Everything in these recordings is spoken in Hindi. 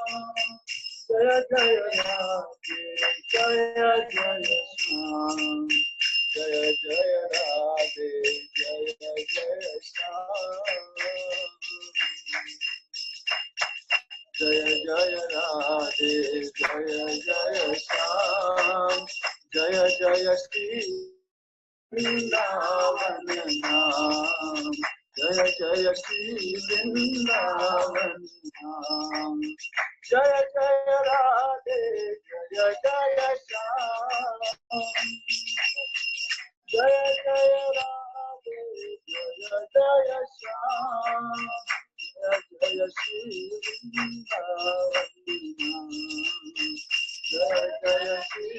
जय जय राधे जय जय श्याम जय जय राधे जय जय श्याम जय जय राधे जय जय श्याम जय जय श्री वृंदावन नाम जय जय श्री वृंदावन नाम जय जय राधे जय जय श्याम जय जय राधे जय जय श्याम जय जय श्री वृंदावन नाम जय जय श्री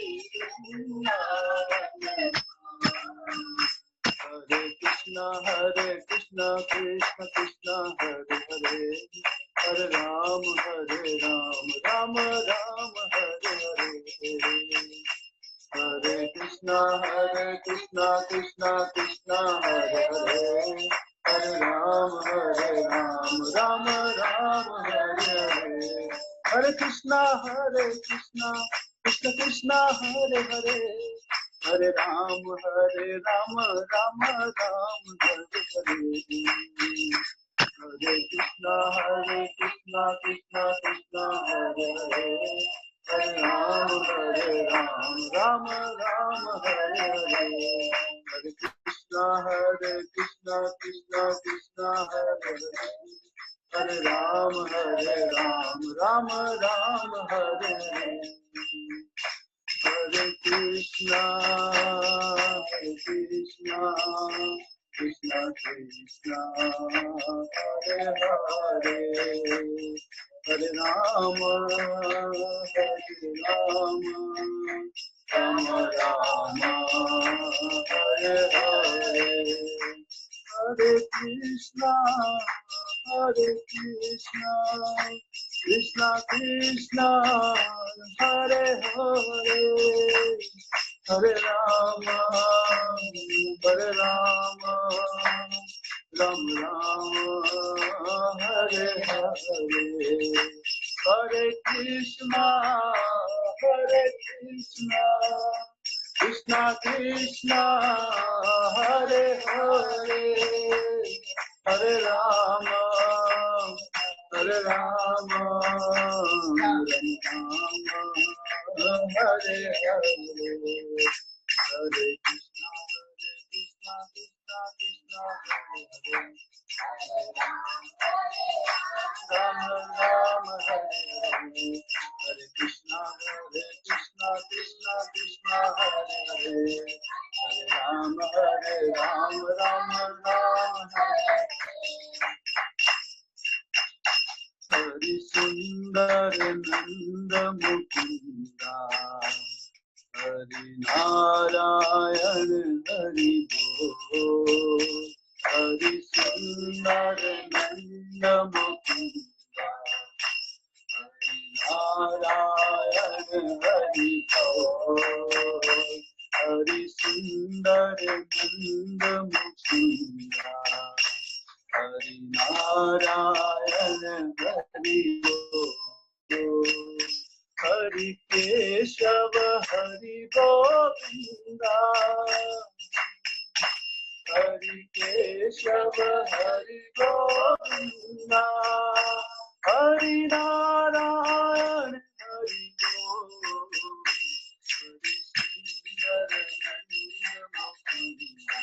वृंदावन हरे कृष्णा कृष्ण कृष्ण हरे हरे हरे राम राम राम हरे हरे हरे कृष्णा कृष्ण कृष्ण हरे हरे हरे राम राम राम हरे हरे हरे कृष्णा कृष्ण कृष्ण हरे हरे हरे राम राम राम हरे हरे हरे कृष्णा कृष्ण कृष्ण हरे हरे हरे राम राम राम हरे हरे हरे कृष्णा कृष्ण कृष्ण हरे हरे हरे राम राम राम हरे हरे हरे कृष्णा कृष्णा कृष्ण हरे हरे हरे राम राम राम हरे हरे हरे कृष्णा कृष्ण कृष्ण हरे हरे हरे राम राम राम हरे हरे हरे कृष्ण कृष्ण कृष्ण हरे हरे हरे राम हरे हरे हरे कृष्णा कृष्ण हरे राम राम हरे हरे कृष्णा कृष्ण हरे हरे राम राम हरि सुंदर नंद मुकुंदा हरि नारायण हरि बोल हरि सुंदर नंद मुकुंदा हरि नारायण हरि बोल हरि सुंदर नंद मुकुंदा हरि नारायण हरि बोल हरि केशव हरि गोविंदा हरि केशव हरि गोविंदा हरि नारायण हरि बोल हरि सुंदर नंद मुकुंदा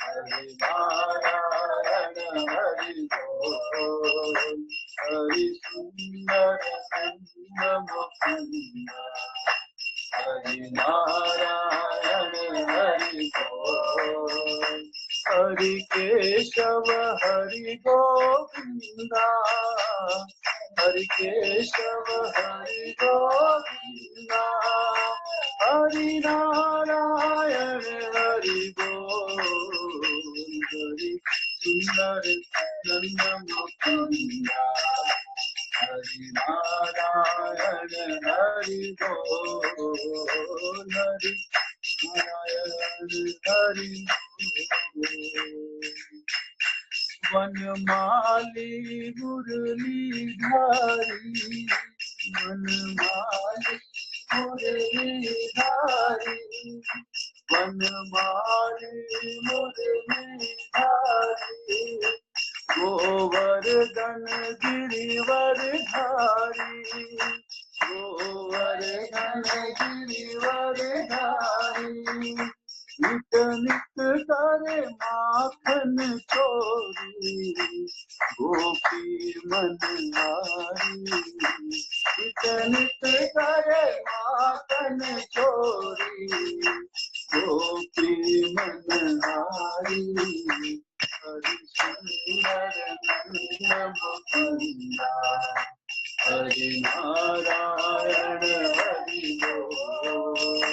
हरि नारायण हरि बोल हरि सुंदर नंद मुकुंदा हरि नारायण हरि बोल हरि केशव हरि गोविंदा हरि केशव हरि गोविंदा हरि नारायण हरि बोल हरि सुंदर नंद मुकुंदा हरि नारायण हरि बोल हरि नारायण हरि बोल वनमाली मुरलीधारी वनमाली मुरलीधारी, वनमाली मुरलीधारी, गोवर्धन गिरिवरधारी, गोवर्धन गिरिवरधारी, नित नित करे माखन चोरी, गोपी मनहारी, नित नित करे माखन चोरी, गोपी मनहारी, हरि सुंदर मुकुंदा, हरि नारायण हरि बोल,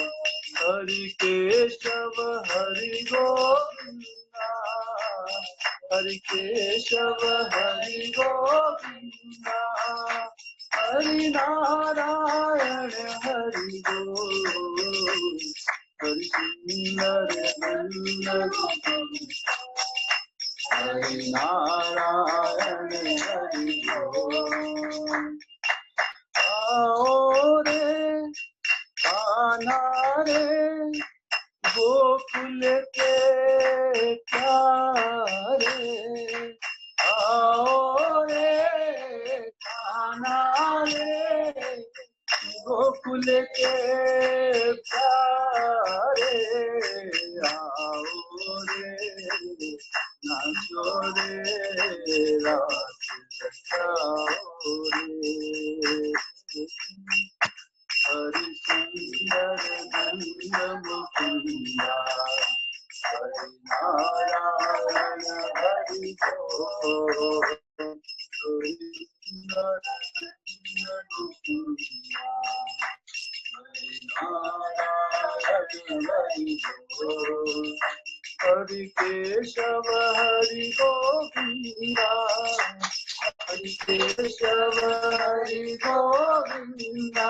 हरि केशव हरि गोविंदा, हरि केशव हरि गोविंदा, हरि नारायण हरि बोल, हरि सुंदर हरि नारायण हरि बोल। आओ रे आना रे गोकुल के प्यारे, आओ रे आना रे गोकुल के प्यारे, आओ रे नाचो रे रात रचाओ रे, हरि सुंदर नंद मुकुंदा, हरि नारायण हरि बोल, हरि सुंदर नंद मुकुंदा, हरि नारायण हरि बोल, हरि केशव हरि गोविंदा, हरि केशव हरि गोविंदा,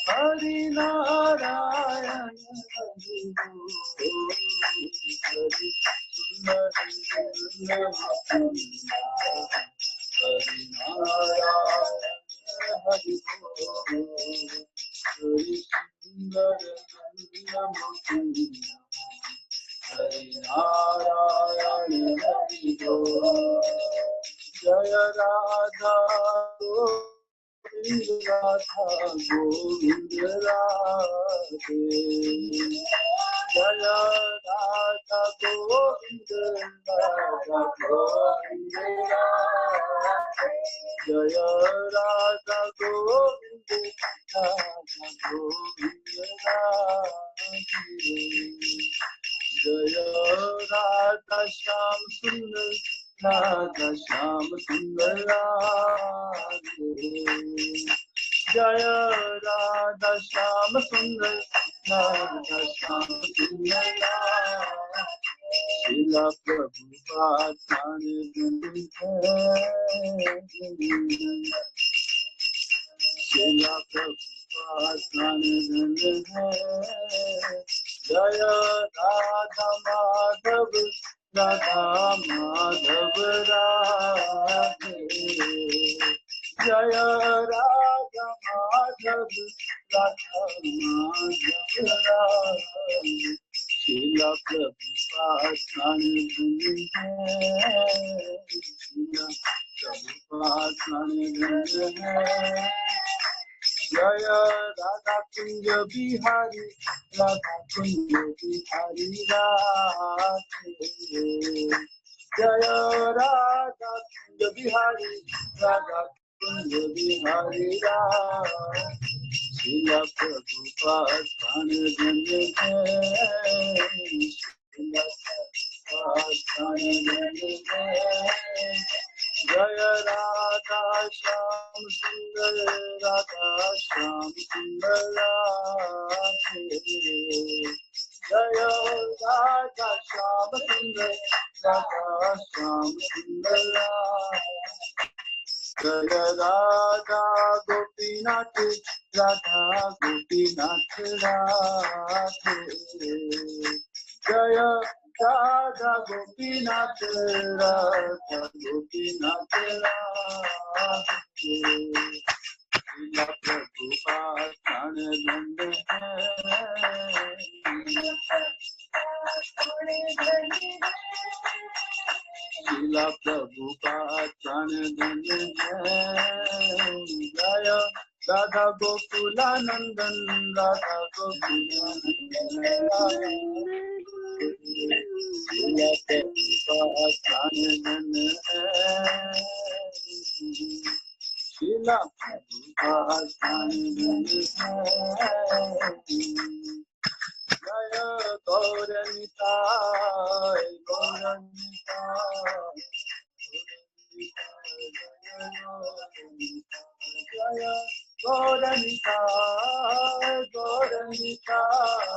हरि नारायण हरि बोल, हरि सुंदर मुकुंदा, हरि नारायण हरि बोल, हरि सुंदर मुकुंदा, हरि नारायण हरि बोल। जय राधा गोविंद राधा गोविंद राधे, जय राधा गोविंद राधा गोविंद राधे, जय राधा गोविंद राधा गोविंद राधे, जय राधा श्याम सुंदर राधा श्याम सुंदर राधे, जय राधा श्याम सुंदर राधा श्याम सुंदर राधे, श्रीला प्रभुपाद जाने श्रीला प्रभुपाद जाने जय राधा माधव राधा माधव राधे, जय राधा माधव राधा माधव राधे, श्रीला प्रभुपाद जाने श्रीला प्रभुपाद जाने, जय राधा कुंज बिहारी राधा कुंज बिहारी राधे, जय राधा कुंज बिहारी राधा कुंज बिहारी राधे, श्रीला प्रभुपाद जाने श्रीला प्रभुपाद जाने, जय राधा श्याम सुंदर राधा श्याम सुंदर राधे, जय राधा श्याम सुंदर राधा श्याम सुंदर राधे, जय राधा गोपीनाथ राधा गोपीनाथ राधे, जय राधा गोपीनाथ राधा गोपीनाथ राधे, श्रीला धन जय राधा गोकुलानंदन राधा गोकुलानंदन शीला जय गौरनिताय गौरनिताय जय गौरनिताय गौरनिताय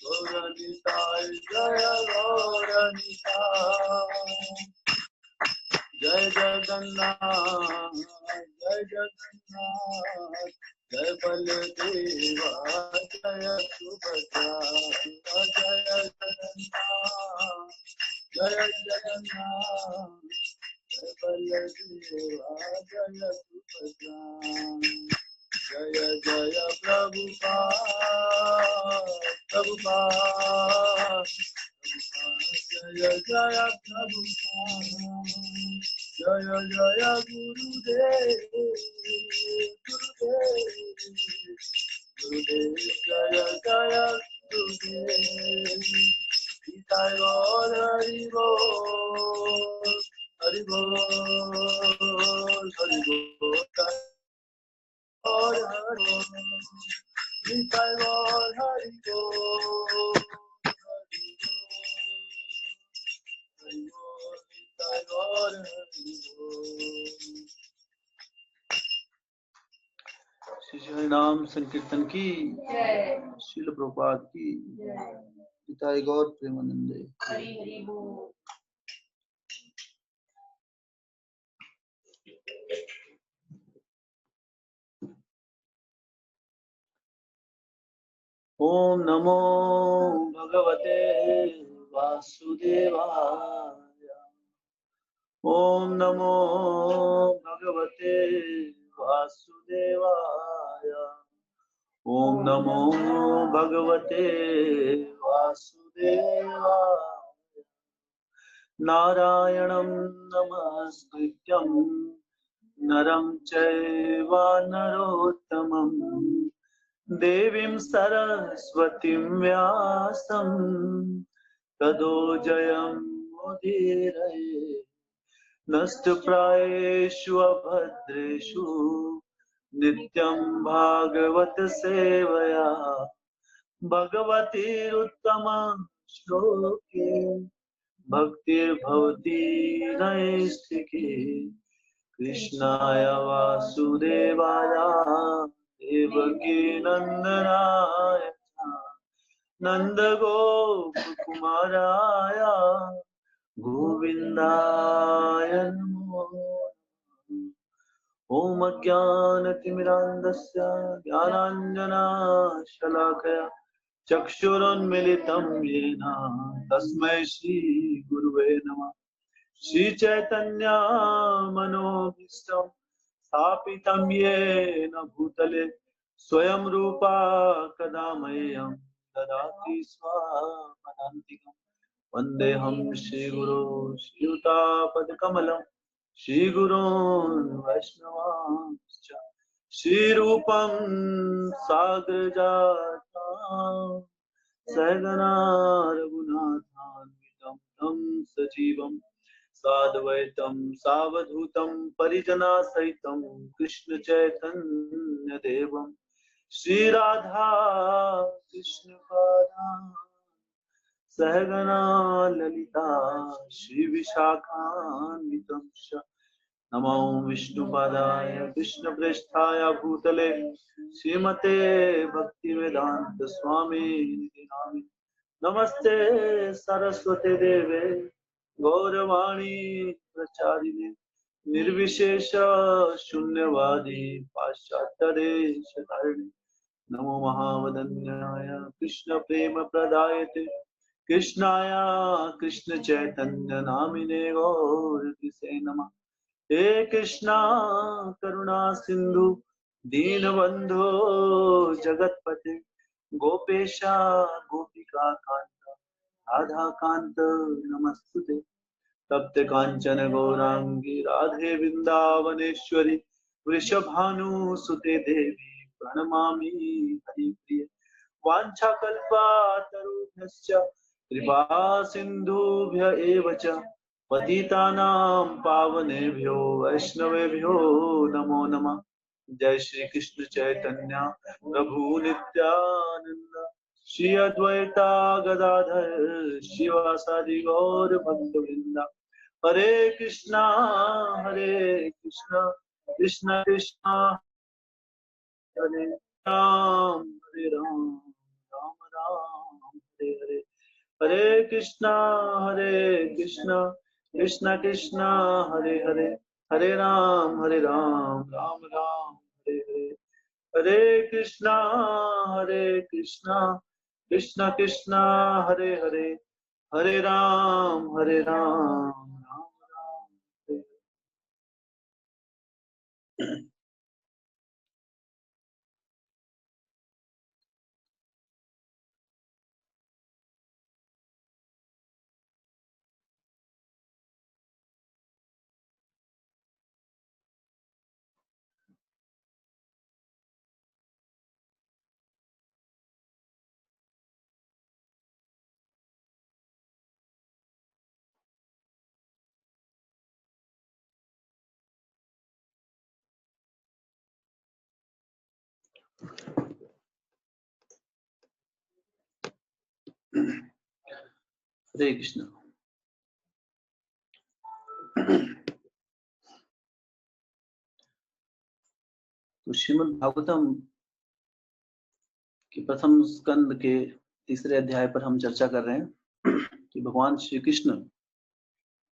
गौरनिताय जय गौरनिताय जय जगन्नाथ जय जगन्नाथ जय बलदेवा जय सुभद्रा जय जगन्नाथ जय जगन्नाथ जय बलदेवा जय सुभद्रा जय जय प्रभुपाद प्रभुपाद जय जय प्रभुपाद जय जय गुरुदेव गुरुदेव गुरुदेव जय जय गुरुदेव जय बोल हरि बोल हरि बोल हरि बोल और हरि जय बोल हरि बोल श्री हरिनाम संकीर्तन की श्रील प्रभुपाद की पिताई गौर प्रेमानंदे हरि हरि बोल। ओम नमो भगवते वासुदेवाय ओम नमो भगवते वासुदेवाय ओम नमो भगवते वासुदेवाय नारायणं नमस्कृत्यं नरं चैव नरोत्तमं देवीं सरस्वतीं व्यासं ततो जयमुदीरये नष्टप्रायेषु अभद्रेषु नित्यं भागवत सेवया भगवतीरुत्तम श्लोके भक्तिर्भवती नैष्ठिकी कृष्णाय वासुदेवाय देवकी नंदनाय नंदगोपकुमाराय गोविन्दाय नमो ओम अज्ञानतिमिरान्धस्य ज्ञानाञ्जनशलाकया चक्षुरुन्मिलितं येन तस्मै श्रीगुरुवे नमः श्रीचैतन्य मनोभीष्टं स्थापितं येन भूतले स्वयं रूपा कदा मह्यं ददाति स्वापदान्तिकम् वन्देऽहं श्रीगुरो श्रीयुतापदकमलं श्रीगुरोन् वैष्णवांश्च श्रीरूपं साग्रजातं सहगना रघुनाथान्वितं तं सजीवं साद्वैतं सावधूतं परिजनासहितं कृष्ण चैतन्य देवं श्रीराधा कृष्ण पादान् सहगना ललिता श्री विशाखान्वितं नमो विष्णुपादाय कृष्णप्रेष्ठाय भूतले श्रीमते भक्तिवेदांत स्वामी नामिने नमस्ते सरस्वती देवे गौरवाणी प्रचारिणे निर्विशेष शून्यवादी पाश्चात्यदेशधारिणे नमो महावदन्याय कृष्ण प्रेम प्रदायते कृष्णाय कृष्ण चैतन्य नामिने गौरतिसे नमः हे कृष्णा करुणा सिंधु दीनबंधो जगतपते गोपेशा गोपिका कांत राधा कांत नमस्तुते तप्त कांचन गौरांगी राधे वृंदावनेश्वरी वृषभानुसुते देवी प्रणमामि हरिप्रिये। वाञ्छाकल्पातरुभ्यश्च कृपा सिन्धुभ्य एव च पतितानां पावनेभ्यो वैष्णवेभ्यो नमो नमः। जय श्री कृष्ण चैतन्य प्रभु नित्यानंद श्री अद्वैता गदाधर शिवासादि गौर भक्तवृंदा। हरे कृष्णा कृष्णा कृष्णा हरे राम राम राम हरे हरे। हरे कृष्णा कृष्णा कृष्णा हरे हरे। हरे राम राम राम हरे हरे। हरे कृष्णा कृष्णा कृष्णा हरे हरे। हरे राम राम राम हरे हरे। हरे कृष्ण। तो श्रीमद् भागवतम के प्रथम स्कंद के तीसरे अध्याय पर हम चर्चा कर रहे हैं कि भगवान श्री कृष्ण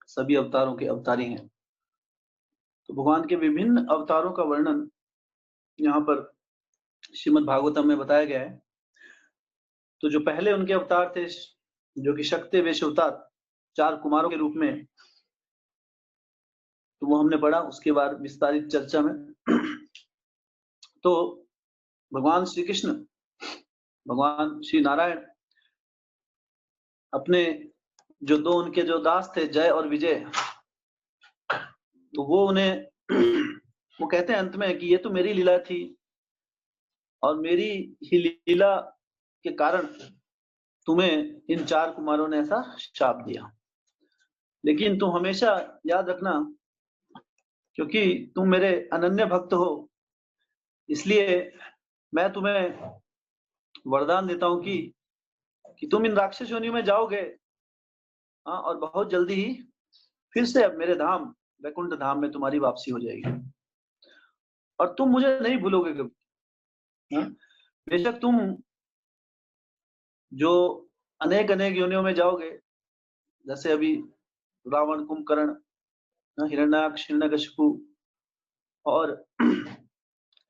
सभी अवतारों के अवतारी हैं। तो भगवान के विभिन्न अवतारों का वर्णन यहाँ पर श्रीमद् भागवतम में बताया गया है। तो जो पहले उनके अवतार थे, जो कि शक्ति वेश अवतार 4 कुमारों के रूप में, तो वो हमने पढ़ा। उसके बाद विस्तारित चर्चा में तो भगवान श्री कृष्ण, भगवान श्री नारायण अपने जो 2 उनके जो दास थे जय और विजय, तो वो उन्हें वो कहते हैं अंत में कि ये तो मेरी लीला थी और मेरी ही लीला के कारण तुम्हें इन 4 कुमारों ने ऐसा शाप दिया, लेकिन तुम हमेशा याद रखना क्योंकि तुम मेरे अनन्य भक्त हो, इसलिए मैं तुम्हें वरदान देता हूं कि तुम इन राक्षस योनियों में जाओगे, हाँ, और बहुत जल्दी ही फिर से अब मेरे धाम वैकुंठ धाम में तुम्हारी वापसी हो जाएगी और तुम मुझे नहीं भूलोगे कभी। बेशक तुम जो अनेक अनेक योनियों में जाओगे, जैसे अभी रावण, कुंभकर्ण, हिरण्याक्ष, हिरण्यकशिपु और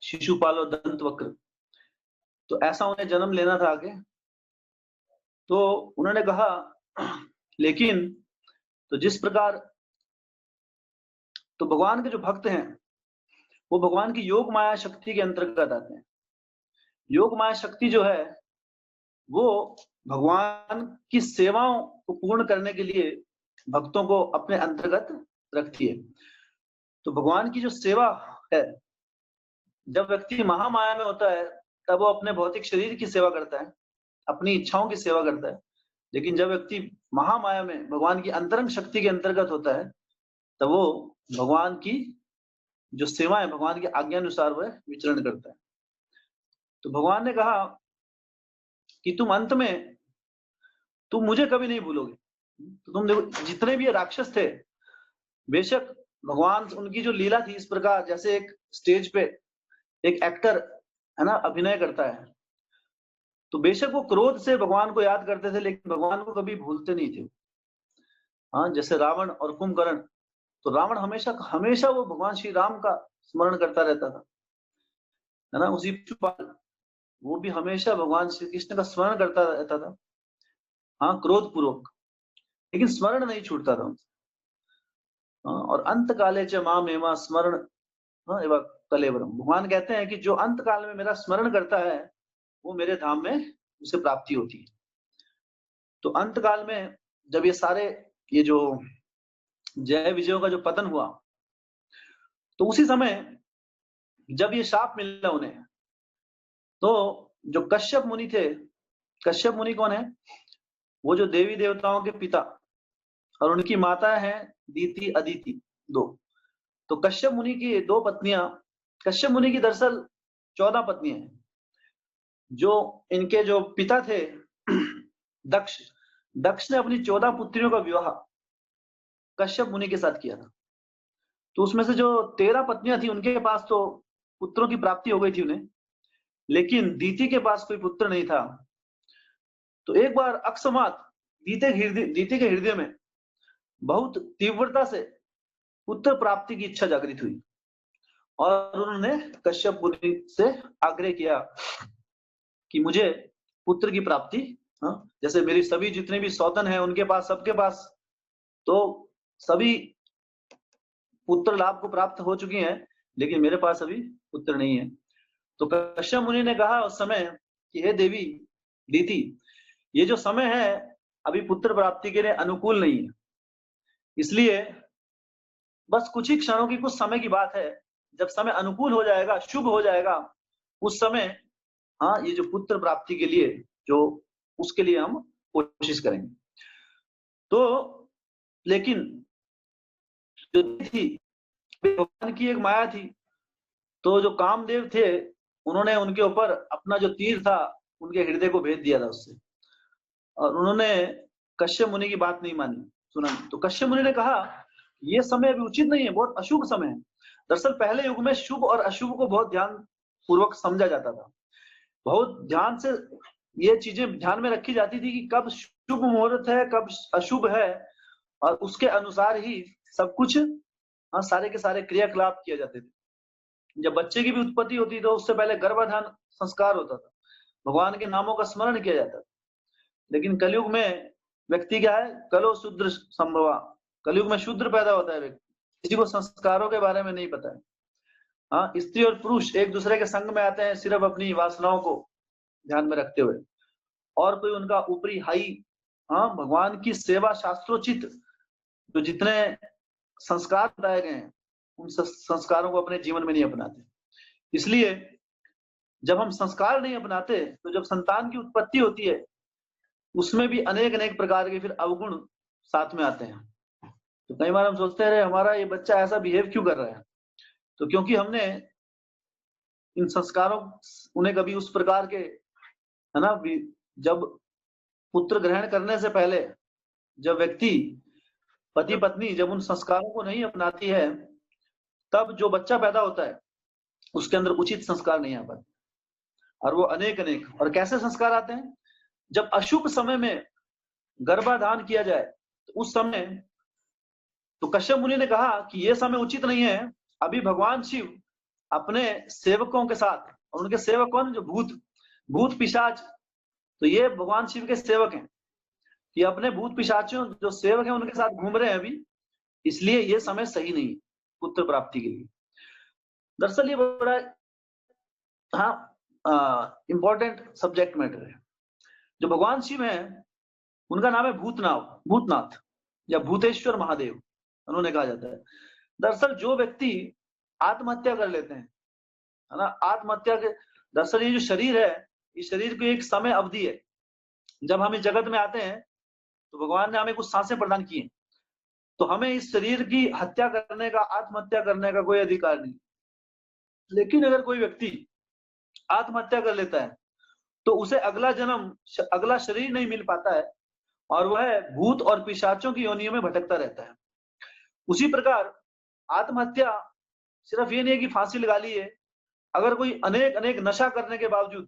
शिशुपाल और दंतवक्र, तो ऐसा उन्हें जन्म लेना था आगे। तो उन्होंने कहा लेकिन तो जिस प्रकार तो भगवान के जो भक्त हैं वो भगवान की योग माया शक्ति के अंतर्गत आते हैं। योग माया शक्ति जो है वो भगवान की सेवाओं को पूर्ण करने के लिए भक्तों को अपने अंतर्गत रखती है। तो भगवान की जो सेवा है, जब व्यक्ति महामाया में होता है तब वो अपने भौतिक शरीर की सेवा करता है, अपनी इच्छाओं की सेवा करता है। लेकिन जब व्यक्ति महामाया में भगवान की अंतरंग शक्ति के अंतर्गत होता है तब वो भगवान की जो सेवा है, भगवान की आज्ञानुसार वह विचरण करता है। तो भगवान ने कहा कि तुम अंत में तुम मुझे कभी नहीं भूलोगे। तो तुम देखो जितने भी राक्षस थे, बेशक भगवान उनकी जो लीला थी इस प्रकार, जैसे एक स्टेज पे एक एक्टर है ना अभिनय करता है, तो बेशक वो क्रोध से भगवान को याद करते थे लेकिन भगवान को कभी भूलते नहीं थे। हाँ, जैसे रावण और कुंभकर्ण, तो रावण हमेशा हमेशा वो भगवान श्री राम का स्मरण करता रहता था, है ना। उसी वो भी हमेशा भगवान श्री कृष्ण का स्मरण करता रहता था, हाँ, क्रोध पूर्वक, लेकिन स्मरण नहीं छूटता था उनसे। हाँ, और अंत काले च माम एमा स्मरण, हाँ, एवं कलेवरम, भगवान कहते हैं कि जो अंत काल में मेरा स्मरण करता है वो मेरे धाम में उसे प्राप्ति होती है। तो अंत काल में जब ये सारे ये जो जय विजयों का जो पतन हुआ, तो उसी समय जब ये शाप मिला उन्हें, तो जो कश्यप मुनि थे, कश्यप मुनि कौन है? वो जो देवी देवताओं के पिता, और उनकी माता है दीति अदिति, दो। तो कश्यप मुनि की दो पत्नियां, कश्यप मुनि की दरअसल 14 पत्नियां हैं। जो इनके जो पिता थे दक्ष, दक्ष ने अपनी 14 पुत्रियों का विवाह कश्यप मुनि के साथ किया था। तो उसमें से जो 13 पत्नियां थी, उनके पास तो पुत्रों की प्राप्ति हो गई थी उन्हें, लेकिन दीति के पास कोई पुत्र नहीं था। तो एक बार अकस्मात दीति के हृदय में बहुत तीव्रता से पुत्र प्राप्ति की इच्छा जागृत हुई, और उन्होंने कश्यप मुनि से आग्रह किया कि मुझे पुत्र की प्राप्ति, जैसे मेरी सभी जितने भी सौतन हैं उनके पास, सबके पास तो सभी पुत्र लाभ को प्राप्त हो चुकी हैं, लेकिन मेरे पास अभी पुत्र नहीं है। तो कश्यप मुनि ने कहा उस समय कि हे देवी दीति, ये जो समय है अभी पुत्र प्राप्ति के लिए अनुकूल नहीं है, इसलिए बस कुछ ही क्षणों की, कुछ समय की बात है, जब समय अनुकूल हो जाएगा, शुभ हो जाएगा, उस समय ये जो पुत्र प्राप्ति के लिए जो, उसके लिए हम कोशिश करेंगे। तो लेकिन जो थी भगवान की एक माया थी, तो जो कामदेव थे उन्होंने उनके ऊपर अपना जो तीर था उनके हृदय को भेद दिया था उससे, और उन्होंने कश्यप मुनि की बात नहीं मानी, सुना। तो कश्यप मुनि ने कहा ये समय अभी उचित नहीं है, बहुत अशुभ समय है। दरअसल पहले युग में शुभ और अशुभ को बहुत ध्यान पूर्वक समझा जाता था, बहुत ध्यान से ये चीजें ध्यान में रखी जाती थी कि कब शुभ मुहूर्त है, कब अशुभ है, और उसके अनुसार ही सब कुछ सारे के सारे क्रियाकलाप किए जाते थे। जब बच्चे की भी उत्पत्ति होती तो उससे पहले गर्भाधान संस्कार होता था, भगवान के नामों का स्मरण किया जाता था। लेकिन कलयुग में व्यक्ति क्या है, कलो शूद्र संभवा, कलयुग में शूद्र पैदा होता है व्यक्ति, किसी को संस्कारों के बारे में नहीं पता है। स्त्री और पुरुष एक दूसरे के संग में आते हैं सिर्फ अपनी वासनाओं को ध्यान में रखते हुए, और कोई उनका ऊपरी हाई भगवान की सेवा शास्त्रोचित जो जितने संस्कार बताए गए हैं उन संस्कारों को अपने जीवन में नहीं अपनाते। इसलिए जब हम संस्कार नहीं अपनाते तो जब संतान की उत्पत्ति होती है उसमें भी अनेक अनेक प्रकार के फिर अवगुण साथ में आते हैं। तो कई बार हम सोचते रहे हमारा ये बच्चा ऐसा बिहेव क्यों कर रहा है, तो क्योंकि हमने इन संस्कारों उन्हें कभी उस प्रकार के, है ना, जब पुत्र ग्रहण करने से पहले जब व्यक्ति पति पत्नी जब उन संस्कारों को नहीं अपनाती है, तब जो बच्चा पैदा होता है उसके अंदर उचित संस्कार नहीं आ पाते, और वो अनेक अनेक, और कैसे संस्कार आते हैं, जब अशुभ समय में गर्भाधान किया जाए तो उस समय, तो कश्यप मुनि ने कहा कि यह समय उचित नहीं है, अभी भगवान शिव अपने सेवकों के साथ, और उनके सेवक कौन, जो भूत पिशाच, तो ये भगवान शिव के सेवक हैं, ये अपने भूत पिशाचों जो सेवक हैं उनके साथ घूम रहे हैं अभी, इसलिए ये समय सही नहीं है पुत्र प्राप्ति के लिए। दरअसल ये बड़ा इंपॉर्टेंट सब्जेक्ट मैटर है। जो भगवान शिव हैं उनका नाम है भूतनाथ या भूतेश्वर महादेव उन्होंने कहा जाता है। दरअसल जो व्यक्ति आत्महत्या कर लेते हैं, है ना, आत्महत्या के, दरअसल ये जो शरीर है, इस शरीर की एक समय अवधि है। जब हम इस जगत में आते हैं तो भगवान ने हमें कुछ सांसें प्रदान की हैं, तो हमें इस शरीर की हत्या करने का, आत्महत्या करने का कोई अधिकार नहीं। लेकिन अगर कोई व्यक्ति आत्महत्या कर लेता है तो उसे अगला जन्म, अगला शरीर नहीं मिल पाता है, और वह भूत और पिशाचों की योनियों में भटकता रहता है। उसी प्रकार आत्महत्या सिर्फ ये नहीं है कि फांसी लगा ली है, अगर कोई अनेक अनेक नशा करने के बावजूद,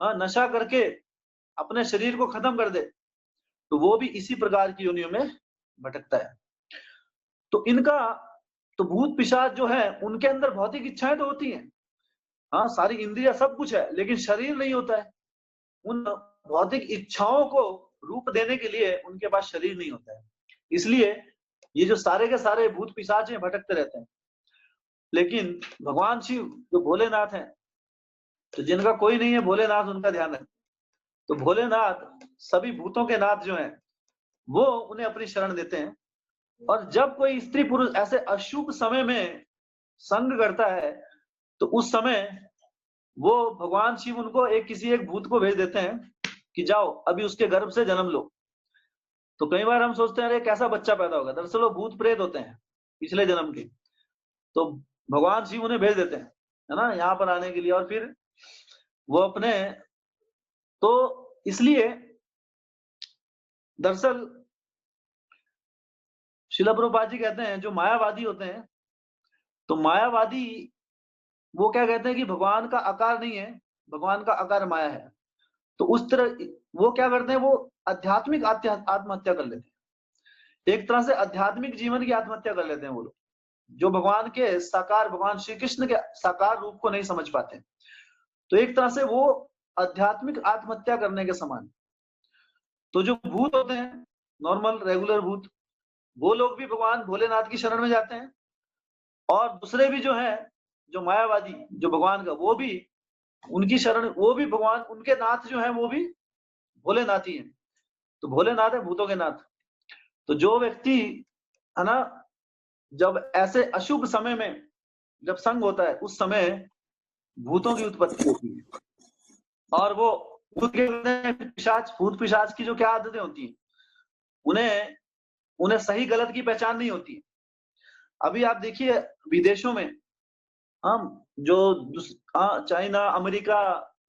नशा करके अपने शरीर को खत्म कर दे, तो वो भी इसी प्रकार की योनियों में भटकता है। तो इनका, तो भूत पिशाच जो है उनके अंदर भौतिक इच्छाएं तो होती हैं, सारी इंद्रियां सब कुछ है, लेकिन शरीर नहीं होता है। उन भौतिक इच्छाओं को रूप देने के लिए उनके पास शरीर नहीं होता है, इसलिए ये जो सारे के सारे भूत पिशाच हैं भटकते रहते हैं। लेकिन भगवान शिव जो भोलेनाथ हैं, तो जिनका कोई नहीं है भोलेनाथ उनका ध्यान है, तो भोलेनाथ सभी भूतों के नाथ जो हैं वो उन्हें अपनी शरण देते हैं, और जब कोई स्त्री पुरुष ऐसे अशुभ समय में संग करता है तो उस समय वो भगवान शिव उनको किसी एक भूत को भेज देते हैं कि जाओ अभी उसके गर्भ से जन्म लो। तो कई बार हम सोचते हैं अरे कैसा बच्चा पैदा होगा, दरअसल वो भूत प्रेत होते हैं पिछले जन्म के। तो भगवान शिव उन्हें भेज देते हैं, है ना, यहाँ पर आने के लिए। और फिर वो अपने, तो इसलिए दरअसल श्रील प्रभुपाद जी कहते हैं जो मायावादी होते हैं, तो मायावादी वो क्या कहते हैं कि भगवान का आकार नहीं है, भगवान का आकार माया है। तो उस तरह वो क्या करते हैं, वो आध्यात्मिक आत्महत्या कर लेते हैं, एक तरह से आध्यात्मिक जीवन की आत्महत्या कर लेते हैं वो लोग, जो भगवान के साकार, भगवान श्री कृष्ण के साकार रूप को नहीं समझ पाते। तो एक तरह से वो आध्यात्मिक आत्महत्या करने के समान। तो जो भूत होते हैं, नॉर्मल रेगुलर भूत, वो लोग भी भगवान भोलेनाथ की शरण में जाते हैं, और दूसरे भी जो है, जो मायावादी, जो भगवान का, वो भी उनकी शरण, वो भी भगवान, उनके नाथ जो है वो भी भोलेनाथ ही है। तो भोलेनाथ है भूतों के नाथ। तो जो व्यक्ति, है ना, जब ऐसे अशुभ समय में जब संग होता है, उस समय भूतों की उत्पत्ति होती है। और वो पिशाच, भूत पिशाच की जो क्या आदतें होती हैं, उन्हें उन्हें सही गलत की पहचान नहीं होती। अभी आप देखिए विदेशों में, हम जो चाइना, अमेरिका,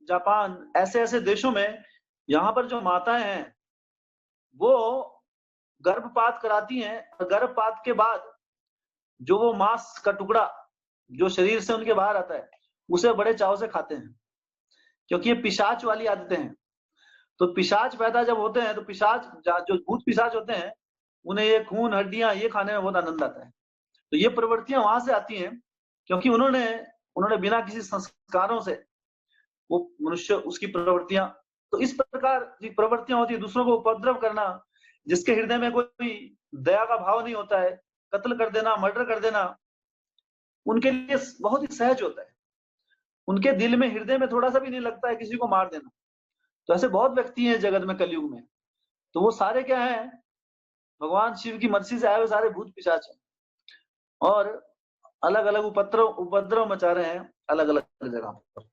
जापान, ऐसे ऐसे देशों में, यहाँ पर जो माताएं हैं वो गर्भपात कराती हैं, और गर्भपात के बाद जो वो मांस का टुकड़ा जो शरीर से उनके बाहर आता है, उसे बड़े चाव से खाते हैं, क्योंकि ये पिशाच वाली आदतें हैं। तो पिशाच पैदा जब होते हैं, तो पिशाच, जो भूत पिशाच होते हैं, उन्हें ये खून हड्डियां ये खाने में बहुत आनंद आता है। तो ये प्रवृत्तियां वहां से आती हैं, क्योंकि उन्होंने बिना किसी संस्कारों से, वो मनुष्य, उसकी प्रवृत्तियां, तो इस प्रकार की प्रवृत्तियां होती है, दूसरों को उपद्रव करना, जिसके हृदय में कोई दया का भाव नहीं होता है, कत्ल कर देना, मर्डर कर देना, उनके लिए बहुत ही सहज होता है। उनके दिल में, हृदय में थोड़ा सा भी नहीं लगता है किसी को मार देना। तो ऐसे बहुत व्यक्ति हैं जगत में कलयुग में। तो वो सारे क्या है, भगवान शिव की मर्जी से आए हुए सारे भूत पिशाच हैं, और अलग अलग उपद्रव मचा रहे हैं अलग अलग जगह पर।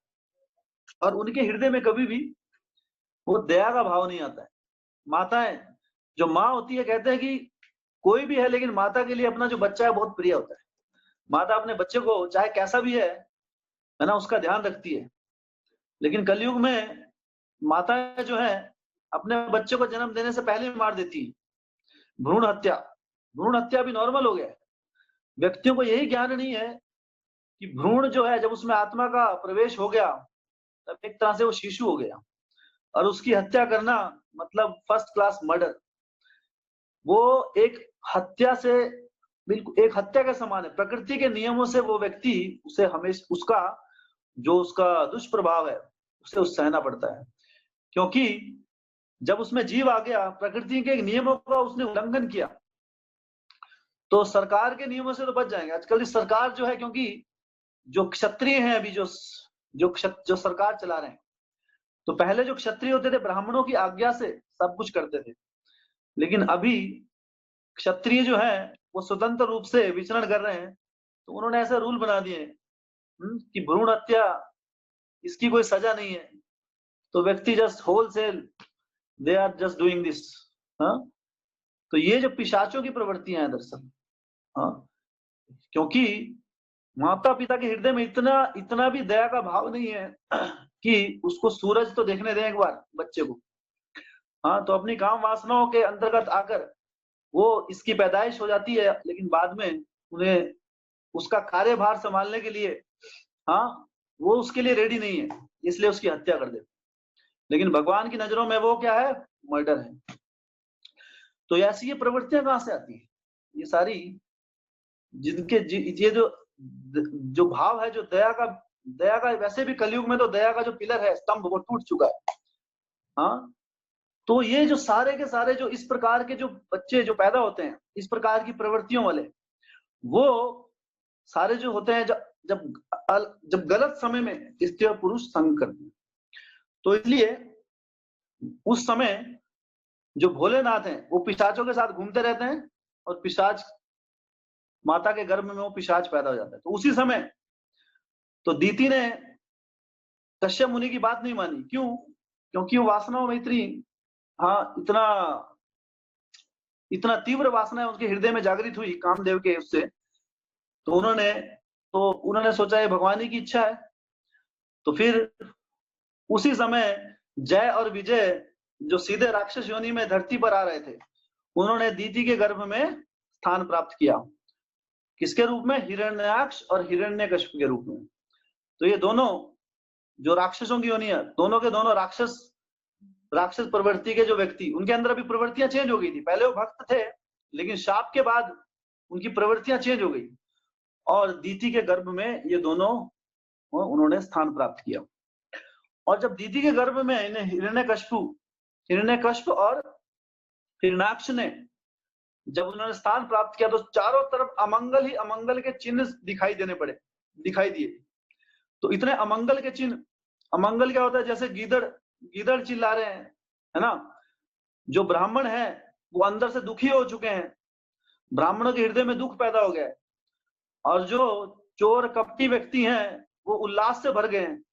और उनके हृदय में कभी भी वो दया का भाव नहीं आता है। माताएं, जो माँ होती है, कहते हैं कि कोई भी है, लेकिन माता के लिए अपना जो बच्चा है बहुत प्रिय होता है। माता अपने बच्चे को चाहे कैसा भी है ना, उसका ध्यान रखती है। लेकिन कलयुग में माताएं जो है अपने बच्चे को जन्म देने से पहले मार देती है। भ्रूण हत्या, भ्रूण हत्या भी नॉर्मल हो गया है। व्यक्तियों को यही ज्ञान नहीं है कि भ्रूण जो है, जब उसमें आत्मा का प्रवेश हो गया, तब एक तरह से वो शिशु हो गया, और उसकी हत्या करना मतलब फर्स्ट क्लास मर्डर। वो एक हत्या से, बिल्कुल एक हत्या के समान है। प्रकृति के नियमों से वो व्यक्ति, उसे हमेशा उसका जो उसका दुष्प्रभाव है उसे सहना पड़ता है, क्योंकि जब उसमें जीव आ गया, प्रकृति के नियमों का उसने उल्लंघन किया, तो सरकार के नियमों से तो बच जाएंगे। आजकल इस सरकार जो है, क्योंकि जो क्षत्रिय हैं अभी, जो सरकार चला रहे हैं, तो पहले जो क्षत्रिय होते थे ब्राह्मणों की आज्ञा से सब कुछ करते थे, लेकिन अभी क्षत्रिय जो है वो स्वतंत्र रूप से विचरण कर रहे हैं। तो उन्होंने ऐसे रूल बना दिए कि भ्रूण हत्या, इसकी कोई सजा नहीं है। तो व्यक्ति just wholesale, they are just doing this. तो ये जो पिशाचों की प्रवृत्तियां हैं दरअसल, क्योंकि माता पिता के हृदय में इतना भी दया का भाव नहीं है कि उसको सूरज तो देखने दें एक बार बच्चे को। तो अपनी काम वासनाओं के अंतर्गत आकर वो इसकी पैदाइश हो जाती है, लेकिन बाद में उन्हें उसका कार्यभार संभालने के लिए, वो उसके लिए रेडी नहीं है, इसलिए उसकी हत्या कर देते। लेकिन भगवान की नजरों में वो क्या है, मर्डर है। तो ऐसी ये प्रवृत्तियां कहां से आती है, ये सारी जिनके ये जो भाव है, जो दया का वैसे भी कलयुग में तो दया का जो पिलर है, स्तंभ, वो टूट चुका है। तो ये जो सारे के सारे जो इस प्रकार के जो बच्चे जो पैदा होते हैं, इस प्रकार की प्रवृत्तियों वाले, वो सारे जो होते हैं जब गलत समय में स्त्री और पुरुष संग करते हैं। तो इसलिए उस समय जो भोलेनाथ हैं वो पिशाचों के साथ घूमते रहते हैं, और पिशाच, माता के गर्भ में वो पिशाच पैदा हो जाता है। तो उसी समय तो दीति ने कश्यप मुनि की बात नहीं मानी। क्यों? क्योंकि वो वासना में इतनी, हाँ, इतना तीव्र वासना है उसके हृदय में जागृत हुई कामदेव के उससे। तो उन्होंने सोचा ये भगवान ही की इच्छा है। तो फिर उसी समय जय और विजय जो सीधे राक्षस योनि में धरती पर आ रहे थे, उन्होंने दीति के गर्भ में स्थान प्राप्त किया। किसके रूप में? हिरण्याक्ष और हिरण्यकश्यप के रूप में। तो ये दोनों जो राक्षसों की योनि है, दोनों के दोनों राक्षस प्रवृत्ति के जो व्यक्ति, उनके अंदर अभी प्रवृत्तियां चेंज हो गई थी। पहले वो भक्त थे, लेकिन शाप के बाद उनकी प्रवृत्तियां चेंज हो गई और दीति के गर्भ में ये दोनों उन्होंने स्थान प्राप्त किया। और जब दीति के गर्भ में इन्हें हिरण्यकश्यप और हिरण्याक्ष ने जब उन्होंने स्थान प्राप्त किया, तो चारों तरफ अमंगल ही अमंगल के चिन्ह दिखाई दिए। तो इतने अमंगल के चिन्ह, अमंगल क्या होता है? जैसे गीदड़ चिल्ला रहे हैं, है ना। जो ब्राह्मण है वो अंदर से दुखी हो चुके हैं, ब्राह्मणों के हृदय में दुख पैदा हो गया है। और जो चोर कपटी व्यक्ति हैं वो उल्लास से भर गए हैं।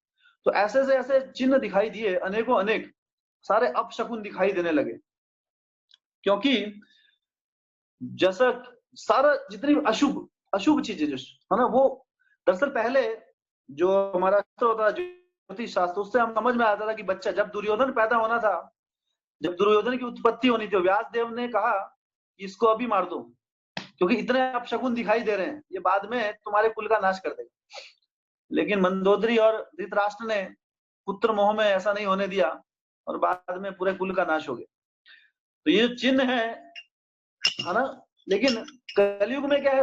तो ऐसे से ऐसे चिन्ह दिखाई दिए, अनेकों अनेक सारे अपशकुन दिखाई देने लगे। क्योंकि जैसा सारा जितनी अशुभ चीजें जो है ना, वो दरअसल पहले जो हमारा शास्त्र होता है, ज्योतिष शास्त्र, उससे हम समझ में आता था कि बच्चा जब दुर्योधन पैदा होना था, जब दुर्योधन की उत्पत्ति होनी थी, व्यास देव ने कहा कि इसको अभी मार दो, क्योंकि इतने अपशकुन दिखाई दे रहे हैं, ये बाद में तुम्हारे कुल का नाश कर देगा। लेकिन मंदोदरी और धृतराष्ट्र ने पुत्र मोह में ऐसा नहीं होने दिया और बाद में पूरे कुल का नाश हो गया। तो ये चिन्ह है ना। लेकिन कलयुग में क्या है,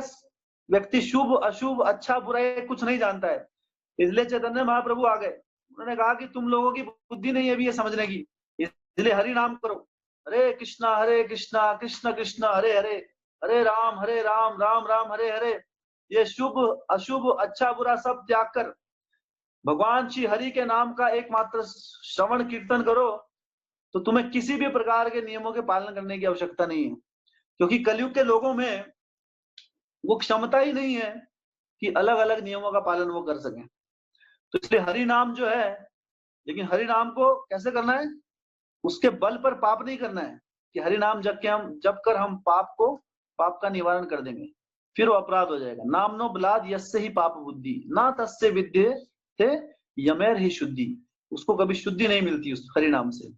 व्यक्ति शुभ अशुभ अच्छा बुरा कुछ नहीं जानता है। इसलिए चैतन्य महाप्रभु आ गए, उन्होंने कहा कि तुम लोगों की बुद्धि नहीं है अभी ये समझने की, इसलिए हरि नाम करो, हरे कृष्णा कृष्ण कृष्ण हरे हरे, हरे राम राम राम हरे हरे। ये शुभ अशुभ अच्छा बुरा सब त्याग कर भगवान श्री हरि के नाम का एकमात्र श्रवण कीर्तन करो, तो तुम्हें किसी भी प्रकार के नियमों के पालन करने की आवश्यकता नहीं है। क्योंकि कलयुग के लोगों में वो क्षमता ही नहीं है कि अलग अलग नियमों का पालन वो कर सकें। तो इसलिए हरि नाम जो है, लेकिन हरि नाम को कैसे करना है? उसके बल पर पाप नहीं करना है कि हरि नाम जब कर हम पाप का निवारण कर देंगे, फिर वो अपराध हो जाएगा। नाम नो बलाद यस्य ही पाप बुद्धि ना तस्य विद्ये थे यमेर ही शुद्धि। उसको कभी शुद्धि नहीं मिलती उस हरि नाम से।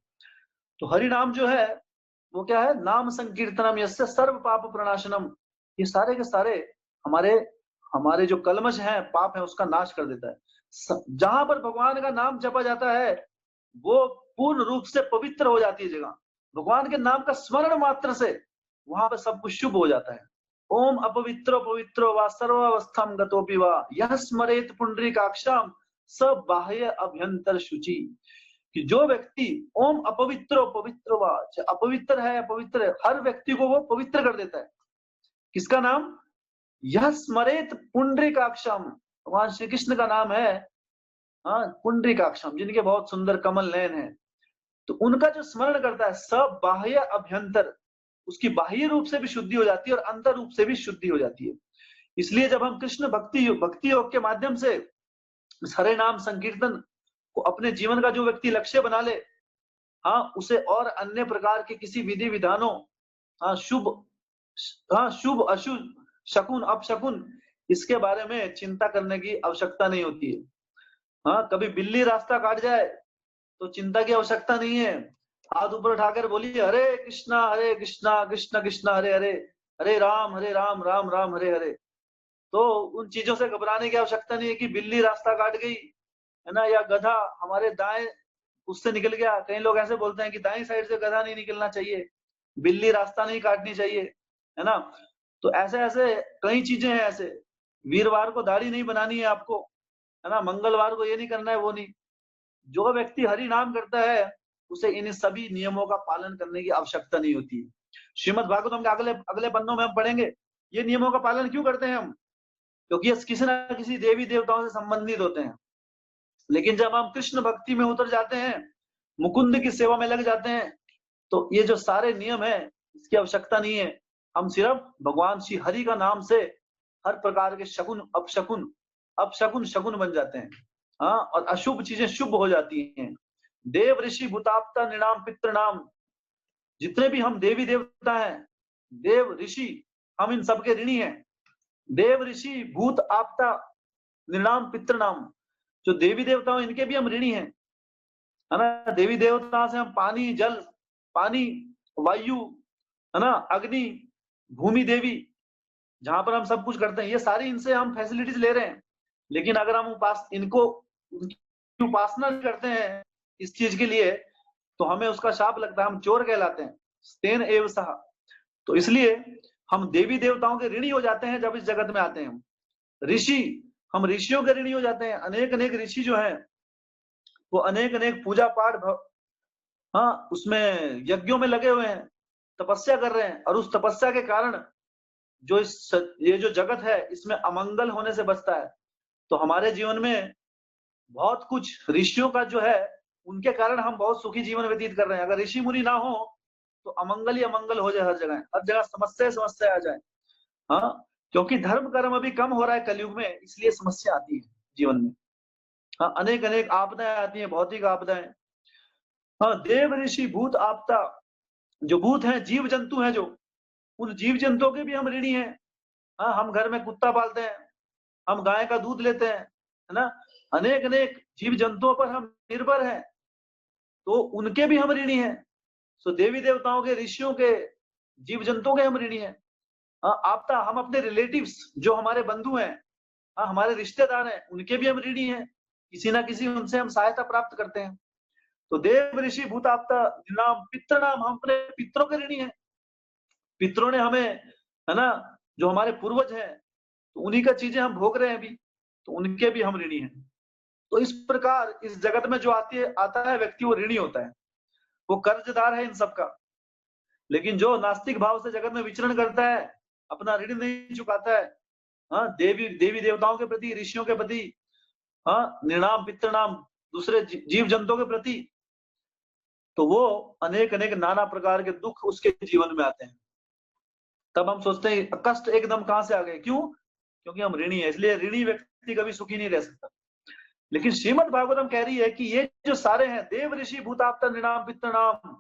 तो हरि नाम जो है वो क्या है? नाम संकीर्तनम यस्य सर्व पाप प्रणाशनम। ये सारे के सारे हमारे जो कलमश हैं, पाप है, उसका नाश कर देता है। जहां पर भगवान का नाम जपा जाता है वो पूर्ण रूप से पवित्र हो जाती है जगह। भगवान के नाम का स्मरण मात्र से वहां पर सब कुछ शुभ हो जाता है। ओम अपवित्रो पवित्रो वा सर्वावस्थाम गतोपि वा यह स्मरेत पुंडरीकाक्षाम स बाह्य अभ्यंतर शुचि। कि जो व्यक्ति ओम अपवित्रो पवित्रो वा, अपवित्र है अपवित्र, हर व्यक्ति को वो पवित्र कर देता है। किसका नाम? यह स्मरेत पुंडरीकाक्षाम, भगवान श्री कृष्ण का नाम है। हाँ, पुंडरीकाक्षम, जिनके बहुत सुंदर कमल नयन है। तो उनका जो स्मरण करता है, सब बाह्य अभ्यंतर, उसकी बाह्य रूप से भी शुद्धि हो जाती है और अंतर रूप से भी शुद्धि हो जाती है। इसलिए जब हम कृष्ण भक्ति योग के माध्यम से हरे नाम संकीर्तन को अपने जीवन का जो व्यक्ति लक्ष्य बना ले, हाँ, उसे और अन्य प्रकार के किसी विधि विधानों, हाँ, शुभ अशुभ, शकुन अपशकुन, इसके बारे में चिंता करने की आवश्यकता नहीं होती है। हाँ, कभी बिल्ली रास्ता काट जाए तो चिंता की आवश्यकता नहीं है। हाथ ऊपर उठाकर बोलिए हरे कृष्णा कृष्ण कृष्ण हरे हरे, हरे राम राम राम हरे हरे। तो उन चीजों से घबराने की आवश्यकता नहीं है कि बिल्ली रास्ता काट गई, है ना, या गधा हमारे दाएं उससे निकल गया। कई लोग ऐसे बोलते हैं कि दाएं साइड से गधा नहीं निकलना चाहिए, बिल्ली रास्ता नहीं काटनी चाहिए, है ना। तो ऐसे ऐसे कई चीजें हैं। ऐसे वीरवार को दाढ़ी नहीं बनानी है आपको, है ना, मंगलवार को ये नहीं करना है, वो नहीं। जो व्यक्ति हरि नाम करता है उसे इन सभी नियमों का पालन करने की आवश्यकता नहीं होती है। श्रीमद् भागवतम के अगले पन्नों में हम पढ़ेंगे ये नियमों का पालन क्यों करते हैं हम, क्योंकि ये किसी न किसी देवी देवताओं से संबंधित होते हैं। लेकिन जब हम कृष्ण भक्ति में उतर जाते हैं, मुकुंद की सेवा में लग जाते हैं, तो ये जो सारे नियम है इसकी आवश्यकता नहीं है। हम सिर्फ भगवान श्री हरि का नाम से हर प्रकार के शकुन अपशकुन शकुन बन जाते हैं। हाँ, और अशुभ चीजें शुभ हो जाती हैं। देव ऋषि भूताप्ता निणाम पितृ नाम, जितने भी हम देवी देवता हैं, देव ऋषि, हम इन सबके ऋणी हैं। देव ऋषि भूत आपता निर्णाम पितृ नाम, जो देवी देवताओं इनके भी हम ऋणी हैं, है ना। देवी देवता से हम पानी जल, पानी वायु, है ना, अग्नि, भूमि देवी, जहां पर हम सब कुछ करते हैं, ये सारी इनसे हम फैसिलिटीज ले रहे हैं। लेकिन अगर हम उनकी उपासना करते हैं इस चीज के लिए, तो हमें उसका शाप लगता है, हम चोर कहलाते हैं। स्तेन एव सह। तो इसलिए हम देवी देवताओं के ऋणी हो जाते हैं जब इस जगत में आते हैं। ऋषि, हम ऋषियों के ऋणी हो जाते हैं। अनेक अनेक ऋषि जो हैं वो अनेक अनेक पूजा पाठ हाँ, उसमें यज्ञों में लगे हुए हैं, तपस्या कर रहे हैं, और उस तपस्या के कारण जो ये जो जगत है इसमें अमंगल होने से बचता है। तो हमारे जीवन में बहुत कुछ ऋषियों का जो है, उनके कारण हम बहुत सुखी जीवन व्यतीत कर रहे हैं। अगर ऋषि मुनि ना हो तो अमंगल ही अमंगल हो जाए, हर जगह समस्या समस्या आ जाए। हाँ, क्योंकि धर्म कर्म अभी कम हो रहा है कलयुग में, इसलिए समस्या आती है जीवन में। हाँ, अनेक अनेक आपदाएं आती हैं, भौतिक आपदाएं। हाँ, देव ऋषि भूत आपदा, जो भूत हैं, जीव जंतु हैं, जो उन जीव जंतुओं के भी हम ऋणी हैं। हाँ, हम घर में कुत्ता पालते हैं, हम गाय का दूध लेते हैं, है ना। अनेक अनेक जीव जंतुओं पर हम निर्भर हैं, तो उनके भी हम ऋणी हैं। सो देवी देवताओं के, ऋषियों के, जीव जंतुओं के हम ऋणी हैं। हाँ, आपदा, हम अपने रिलेटिव्स जो हमारे बंधु हैं, हाँ, हमारे रिश्तेदार हैं, उनके भी हम ऋणी हैं। किसी ना किसी उनसे हम सहायता प्राप्त करते हैं। तो देव ऋषि भूत आपदा नाम पितृ नाम, हम अपने पितरों के ऋणी हैं। पितरों ने हमें, है ना, जो हमारे पूर्वज हैं, तो उन्हीं का चीजें हम भोग रहे हैं अभी, तो उनके भी हम ऋणी हैं। तो इस प्रकार इस जगत में जो आता है व्यक्ति, वो ऋणी होता है, वो कर्जदार है इन सबका। लेकिन जो नास्तिक भाव से जगत में विचरण करता है, अपना ऋण नहीं चुकाता है, हाँ, देवी देवताओं के प्रति, ऋषियों के प्रति, हाँ, निर्णाम पितृणाम, दूसरे जीव जंतुओं के प्रति, तो वो अनेक अनेक नाना प्रकार के दुख उसके जीवन में आते हैं। तब हम सोचते हैं कष्ट एकदम कहां से आ गए, क्यों? क्योंकि हम ऋणी है, इसलिए ऋणी व्यक्ति कभी सुखी नहीं रह सकता। लेकिन श्रीमद् भागवतम कह रही है कि ये जो सारे हैं, देव ऋषि भूताप्ता नृणाम पितृणाम,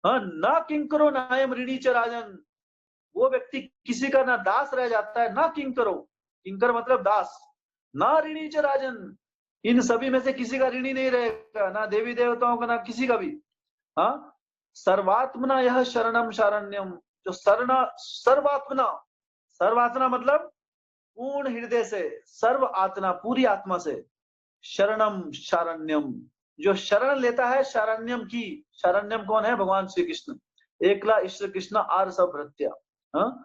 हाँ, ना किंकरो नायम ऋणी च राजन, वो व्यक्ति किसी का ना दास रह जाता है, ना किंकरो, किंकर मतलब दास, ना ऋणी च राजन, इन सभी में से किसी का ऋणी नहीं रहेगा, ना देवी देवताओं का, ना किसी का भी। हाँ, सर्वात्मना यह शरणम शारण्यम, जो सर्वात्मना, सर्वात्मना मतलब पूर्ण हृदय से, सर्व आत्मा, पूरी आत्मा से, शरणम शारण्यम, जो शरण लेता है शारण्यम की। शारण्यम कौन है? भगवान श्री कृष्ण, एकला ईश्वर कृष्ण आर सब भृत्या। हाँ,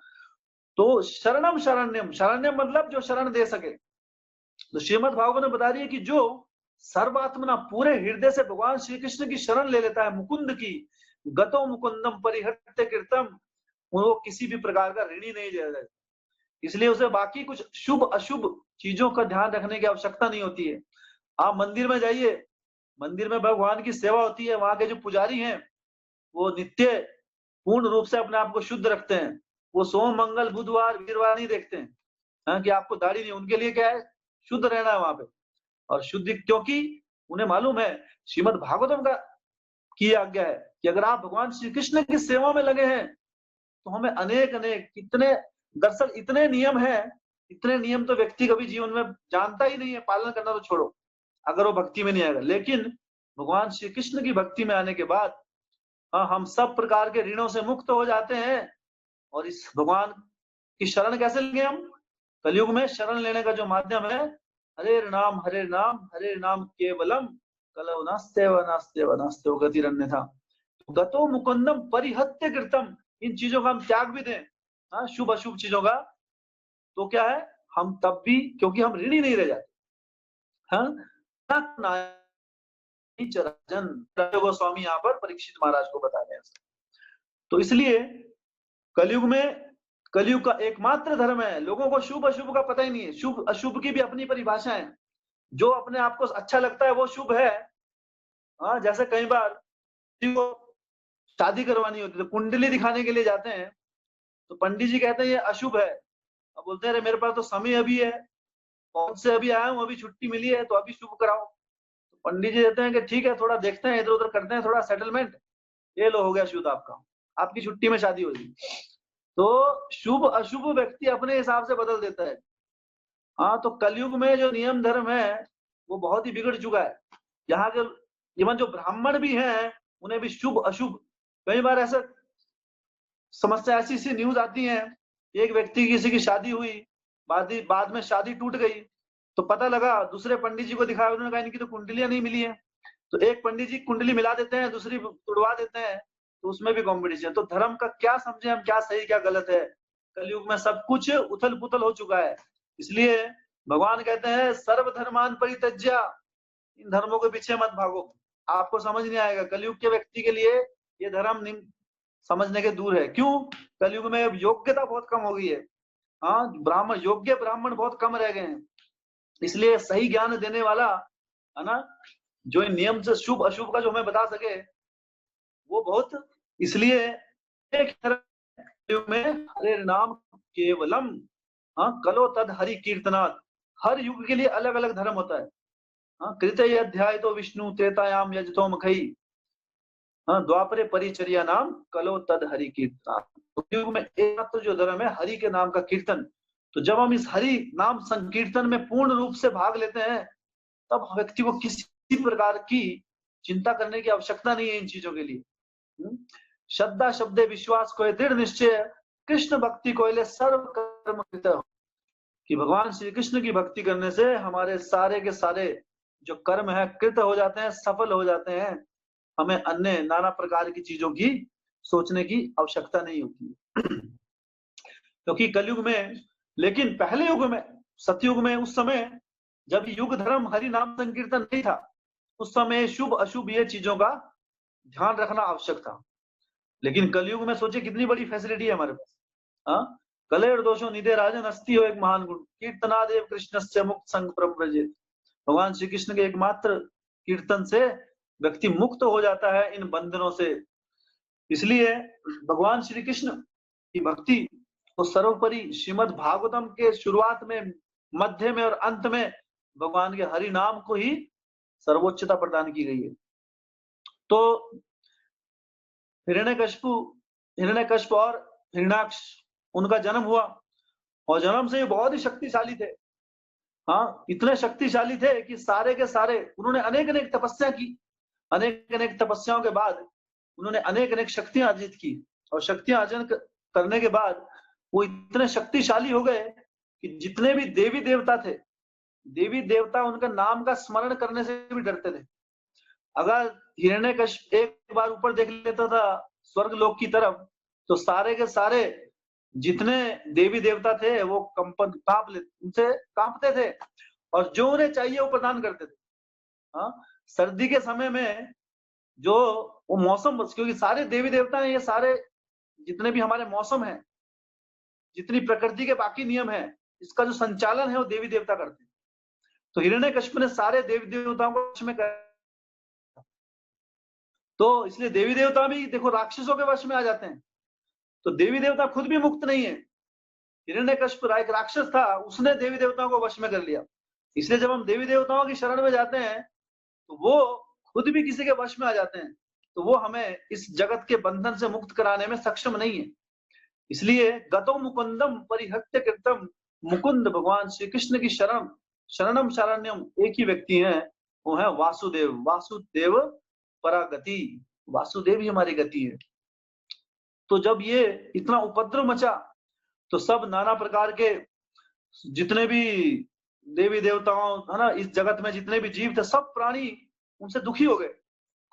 तो शरणम शारण्यम, शारण्यम मतलब जो शरण दे सके। तो श्रीमद् भागवत में बता रही है कि जो सर्वात्मना, पूरे हृदय से भगवान श्री कृष्ण की शरण ले लेता है, मुकुंद की, गतो मुकुंदम परिहत्य कृतम, वो किसी भी प्रकार का ऋणी नहीं रह जाता। इसलिए उसे बाकी कुछ शुभ अशुभ चीजों का ध्यान रखने की आवश्यकता नहीं होती है। आप मंदिर में जाइए, मंदिर में भगवान की सेवा होती है, वहां के जो पुजारी हैं वो नित्य पूर्ण रूप से अपने आप को शुद्ध रखते हैं। वो सोम मंगल बुधवार वीरवार नहीं देखते हैं, हाँ, कि आपको दाढ़ी नहीं, उनके लिए क्या है? शुद्ध रहना है वहां पे। और शुद्ध, क्योंकि उन्हें मालूम है, श्रीमद् भागवतम का की आज्ञा है कि अगर आप भगवान श्री कृष्ण की सेवा में लगे हैं तो हमें अनेक अनेक, इतने, दरअसल इतने नियम है, इतने नियम तो व्यक्ति कभी जीवन में जानता ही नहीं है, पालन करना तो छोड़ो, अगर वो भक्ति में नहीं आएगा। लेकिन भगवान श्री कृष्ण की भक्ति में आने के बाद, हाँ, हम सब प्रकार के ऋणों से मुक्त हो जाते हैं। और इस भगवान की शरण कैसे लेंगे हम? कलयुग में शरण लेने का जो माध्यम है, हरे नाम हरे नाम हरे नाम केवलम, कलौ नास्त्यव नास्त्यव नास्त्यव गतिरन्यथा, गतो मुकुंदम परिहत्य कृतम, इन चीजों का हम त्याग भी दें, हाँ, शुभ अशुभ चीजों का, तो क्या है, हम तब भी, क्योंकि हम ऋणी नहीं रह जाते। हाँ, गोस्वामी यहाँ पर परीक्षित महाराज को बता रहे हैं। तो इसलिए कलयुग में, कलयुग का एकमात्र धर्म है, लोगों को शुभ अशुभ का पता ही नहीं है। शुभ अशुभ की भी अपनी परिभाषा है, जो अपने आप को अच्छा लगता है वो शुभ है। हाँ, जैसे कई बार किसी को शादी करवानी होती है तो कुंडली दिखाने के लिए जाते हैं, तो पंडित जी कहते हैं ये अशुभ है। अब बोलते हैं अरे मेरे पास तो समय अभी है, कौन से अभी आया हूँ, अभी छुट्टी मिली है, तो अभी शुभ कराओ। तो पंडित जी कहते हैं कि ठीक है, थोड़ा देखते हैं, इधर उधर करते हैं, थोड़ा सेटलमेंट, ये लो हो गया शुद्ध आपका, आपकी छुट्टी में शादी होगी। तो शुभ अशुभ व्यक्ति अपने हिसाब से बदल देता है। हाँ, तो कलयुग में जो नियम धर्म है वो बहुत ही बिगड़ चुका है। यहाँ के इवन जो ब्राह्मण भी हैं उन्हें भी शुभ अशुभ, कई बार ऐसा समस्या, ऐसी सी न्यूज आती है, एक व्यक्ति किसी की शादी हुई, बाद में शादी टूट गई, तो पता लगा, दूसरे पंडित जी को दिखाया, उन्होंने कहा इनकी तो कुंडलियां नहीं मिली है। तो एक पंडित जी कुंडली मिला देते हैं, दूसरी तुड़वा देते हैं, तो उसमें भी कॉम्पिटिशन। तो धर्म का क्या समझे हम, क्या सही क्या गलत है। कलयुग में सब कुछ उथल पुथल हो चुका है। इसलिए भगवान कहते हैं सर्वधर्मान परित्यज्य, इन धर्मों के पीछे मत भागो, आपको समझ नहीं आएगा। कलयुग के व्यक्ति के लिए ये धर्म समझने के दूर है। क्यों? कलयुग में अब योग्यता बहुत कम हो गई है। हाँ, ब्राह्मण, योग्य ब्राह्मण बहुत कम रह गए हैं। इसलिए सही ज्ञान देने वाला, है ना, जो इन नियम से शुभ अशुभ का जो हमें बता सके, वो बहुत, इसलिए एक कलयुग में हरे नाम केवलम, हाँ, कलो तद हरि कीर्तनात्, हर युग के लिए अलग अलग धर्म होता है। हाँ, कृतय अध्याय तो विष्णु त्रेतायाम यजतो मखई, हाँ, द्वापरे परिचर्या नाम कलो तद हरि कीर्तनात्। तो युग में एकमात्र जो धर्म है हरि के नाम का कीर्तन। तो जब हम इस हरि नाम संकीर्तन में पूर्ण रूप से भाग लेते हैं, तब व्यक्ति को किसी प्रकार की चिंता करने की आवश्यकता नहीं है इन चीजों के लिए। श्रद्धा शब्दे विश्वास को दृढ़ निश्चय, कृष्ण भक्ति कोयले सर्व कर्म कृत, कि भगवान श्री कृष्ण की भक्ति करने से हमारे सारे के सारे जो कर्म है कृत हो जाते हैं, सफल हो जाते हैं। हमें अन्य नाना प्रकार की चीजों की सोचने की आवश्यकता नहीं होती। क्योंकि कलयुग में, लेकिन पहले युग में, सतयुग में, उस समय जब युग धर्म हरि नाम संकीर्तन नहीं था, उस समय शुभ अशुभ ये चीजों का ध्यान रखना आवश्यक था। लेकिन कलयुग में सोचिए कितनी बड़ी फैसिलिटी है हमारे पास। हाँ, कलेर दोषो निधे राजन अस्थि हो एक महान गुण, कीर्तनादेव कृष्ण से मुक्त संग प्रव्रजित। भगवान श्री कृष्ण के एकमात्र कीर्तन से व्यक्ति मुक्त हो जाता है इन बंधनों से। इसलिए भगवान श्री कृष्ण की भक्ति तो सर्वोपरि, श्रीमद् भागवतम के शुरुआत में, मध्य में और अंत में भगवान के हरि नाम को ही सर्वोच्चता प्रदान की गई है। तो हिरण्यकश्यप और हिरण्याक्ष, उनका जन्म हुआ, और जन्म से ये बहुत ही शक्तिशाली थे। हाँ, इतने शक्तिशाली थे कि सारे के सारे, उन्होंने अनेक अनेक तपस्या की, अनेक अनेक तपस्याओं के बाद उन्होंने अनेक अनेक शक्तियां अर्जित की, और शक्तियां अर्जन करने के बाद वो इतने शक्तिशाली हो गए कि जितने भी देवी देवता थे, देवी देवता उनका नाम का स्मरण करने से भी डरते थे। अगर हिरण्यकश्यप एक बार ऊपर देख लेता था स्वर्ग लोक की तरफ, तो सारे के सारे जितने देवी देवता थे वो उनसे कांपते थे, और जो उन्हें चाहिए वो प्रदान करते थे। हाँ, सर्दी के समय में जो वो मौसम, क्योंकि सारे देवी देवता हैं, ये सारे जितने भी हमारे मौसम हैं, जितनी प्रकृति के बाकी नियम है, इसका जो संचालन है वो देवी देवता करते हैं। तो हिरण्यकश्यप ने सारे देवी देवताओं को वश में कर, तो इसलिए देवी देवता भी देखो राक्षसों के वश में आ जाते हैं। तो देवी देवता खुद भी मुक्त नहीं है। हिरण्यकश्यप एक राक्षस था, उसने देवी देवताओं को वश में कर लिया। इसलिए जब हम देवी देवताओं की शरण में जाते हैं तो वो खुद भी किसी के वश में आ जाते हैं, तो वो हमें इस जगत के बंधन से मुक्त कराने में सक्षम नहीं है। इसलिए गतो मुकुंदम परिहत्य कृतम, मुकुंद भगवान श्री कृष्ण की शरणम शरण्यम एक ही व्यक्ति है, वो है वासुदेव। वासुदेव परागति, वासुदेव ही हमारी गति है। तो जब ये इतना उपद्रव मचा, तो सब नाना प्रकार के जितने भी देवी देवताओं, है ना, इस जगत में जितने भी जीव थे, सब प्राणी उनसे दुखी हो गए,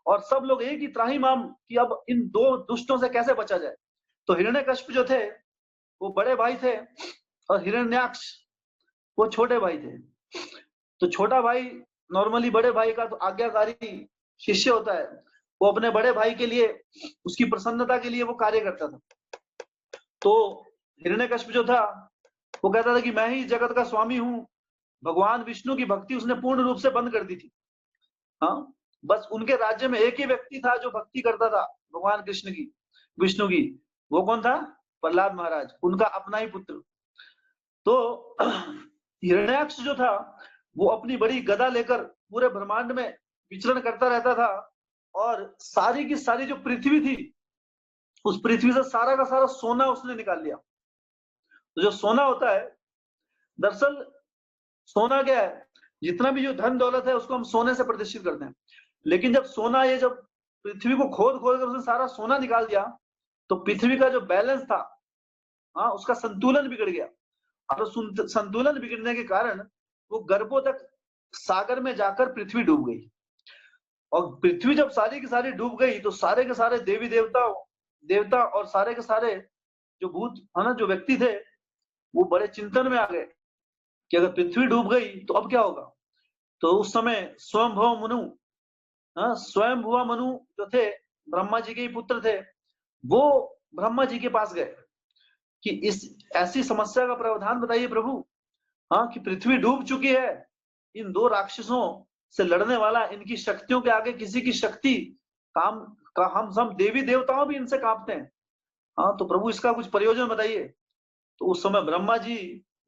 और सब लोग एक ही त्राहिमाम कि अब इन दो दुष्टों से कैसे बचा जाए। तो हिरण्यकश्यप जो थे वो बड़े भाई थे, और हिरण्याक्ष वो छोटे भाई थे। तो छोटा भाई नॉर्मली बड़े भाई का तो आज्ञाकारी शिष्य होता है, वो अपने बड़े भाई के लिए, उसकी प्रसन्नता के लिए वो कार्य करता था। तो हिरण्यकश्यप जो था वो कहता था कि मैं ही जगत का स्वामी हूँ। भगवान विष्णु की भक्ति उसने पूर्ण रूप से बंद कर दी थी। हाँ, बस उनके राज्य में एक ही व्यक्ति था जो भक्ति करता था भगवान कृष्ण की, विष्णु की। वो कौन था? प्रहलाद महाराज, उनका अपना ही पुत्र। तो हिरण्याक्ष जो था वो अपनी बड़ी गदा लेकर पूरे ब्रह्मांड में विचरण करता रहता था, और सारी की सारी जो पृथ्वी थी, उस पृथ्वी से सारा का सारा सोना उसने निकाल लिया। तो जो सोना होता है, दरअसल सोना क्या है, जितना भी जो धन दौलत है उसको हम सोने से प्रतिष्ठित करते हैं, लेकिन जब सोना, ये जब पृथ्वी को खोद खोद कर उसने सारा सोना निकाल दिया, तो पृथ्वी का जो बैलेंस था, हाँ, उसका संतुलन बिगड़ गया। और संतुलन बिगड़ने के कारण वो गर्भों तक सागर में जाकर पृथ्वी डूब गई। और पृथ्वी जब सारी की सारी डूब गई, तो सारे के सारे देवी देवता और सारे के सारे जो भूत है ना, जो व्यक्ति थे, वो बड़े चिंतन में आ गए कि अगर पृथ्वी डूब गई तो अब क्या होगा। तो उस समय स्वयंभुव मनु, स्वयंभुवा मनु जो थे, ब्रह्मा जी के ही पुत्र थे, वो ब्रह्मा जी के पास गए कि इस ऐसी समस्या का प्रावधान बताइए प्रभु, हाँ, कि पृथ्वी डूब चुकी है, इन दो राक्षसों से लड़ने वाला, इनकी शक्तियों के आगे किसी की शक्ति काम का, हम सब देवी देवताओं भी इनसे कांपते हैं, हाँ, तो प्रभु इसका कुछ प्रयोजन बताइए। तो उस समय ब्रह्मा जी